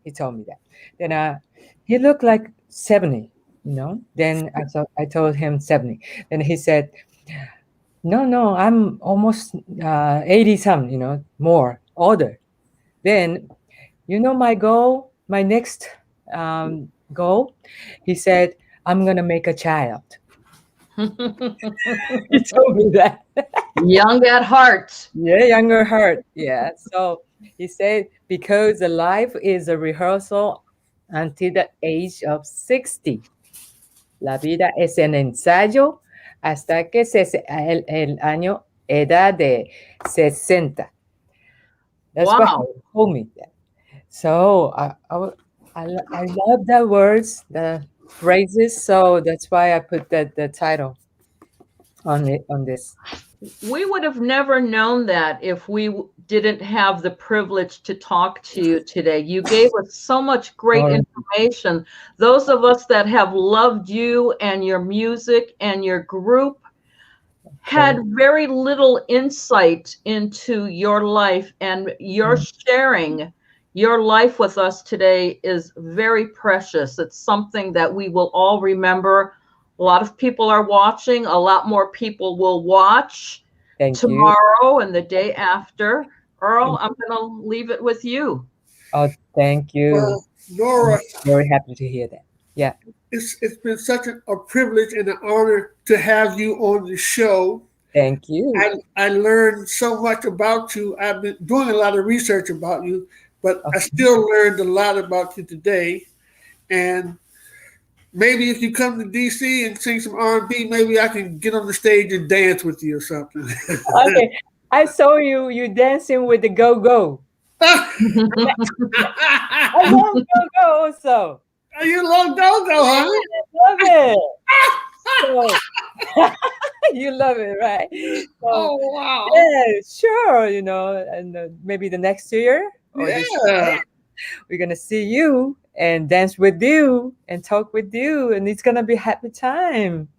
[SPEAKER 2] He told me that. Then he looked like 70, you know. Then I told him 70. Then he said, no, I'm almost 80 some, you know, more older. Then, you know, my next goal, he said, I'm gonna make a child. He told me that.
[SPEAKER 3] Young at heart.
[SPEAKER 2] Yeah, younger heart. Yeah. So he said, because the life is a rehearsal until the age of 60. La vida es un ensayo hasta que el año edad de 60. That's what
[SPEAKER 3] Wow.
[SPEAKER 2] he told me. That. So I love the words, the phrases. So that's why I put the title on this.
[SPEAKER 3] We would have never known that if we didn't have the privilege to talk to you today. You gave us so much great
[SPEAKER 2] Oh,
[SPEAKER 3] information. Those of us that have loved you and your music and your group had very little insight into your life, and your sharing your life with us today is very precious. It's something that we will all remember. A lot of people are watching. A lot more people will watch
[SPEAKER 2] Thank you.
[SPEAKER 3] tomorrow and the day after. Earl, I'm going to leave it with you.
[SPEAKER 2] Oh, thank you.
[SPEAKER 1] Well, Nora,
[SPEAKER 2] I'm very happy to hear that. Yeah.
[SPEAKER 1] it's been such a privilege and an honor to have you on the show.
[SPEAKER 2] Thank you.
[SPEAKER 1] I learned so much about you. I've been doing a lot of research about you, but I still learned a lot about you today. And maybe if you come to DC and sing some R&B, maybe I can get on the stage and dance with you or something.
[SPEAKER 2] Okay. I saw you dancing with the go-go. I love go-go also.
[SPEAKER 1] You love go-go, huh?
[SPEAKER 2] I love it. So, you love it, right? So,
[SPEAKER 1] Oh, wow.
[SPEAKER 2] yeah, sure. You know, and maybe the next year or this
[SPEAKER 1] Yeah.
[SPEAKER 2] we're gonna see you and dance with you and talk with you, and it's gonna be happy time.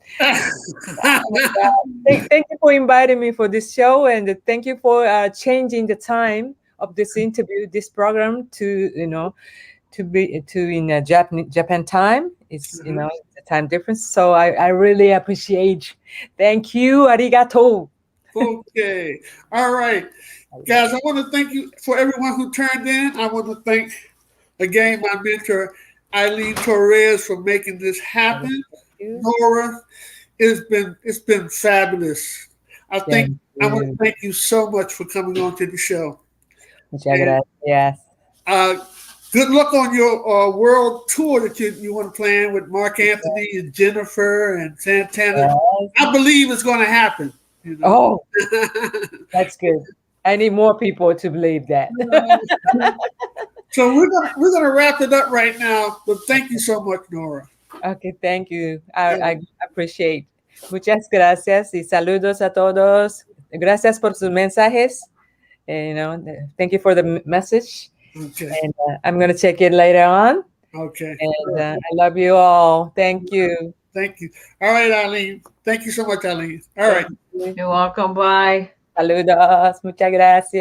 [SPEAKER 2] Thank you for inviting me for this show, and thank you for changing the time of this interview, this program to in Japan time. It's the time difference. So I really appreciate. Thank you, arigato.
[SPEAKER 1] Okay. All right. Guys, I want to thank you for everyone who turned in. I want to thank again my mentor, Eileen Torres, for making this happen. Nora, it's been fabulous. I want to thank you so much for coming on to the show.
[SPEAKER 2] Muchas gracias.
[SPEAKER 1] Good luck on your world tour that you want to plan with Mark Anthony and Jennifer and Santana.
[SPEAKER 2] Yes.
[SPEAKER 1] I believe it's going to happen. You know?
[SPEAKER 2] Oh, that's good. I need more people to believe that.
[SPEAKER 1] So we're gonna wrap it up right now. But thank you so much, Nora.
[SPEAKER 2] Okay, thank you. I appreciate. Muchas gracias y saludos a todos. Gracias por sus mensajes. Thank you for the message.
[SPEAKER 1] Okay.
[SPEAKER 2] And I'm going to check it later on.
[SPEAKER 1] Okay.
[SPEAKER 2] And I love you all. Thank you.
[SPEAKER 1] Thank you. All right, Eileen. Thank you so much, Eileen. All right.
[SPEAKER 3] You're welcome. Bye.
[SPEAKER 2] Saludos. Muchas gracias.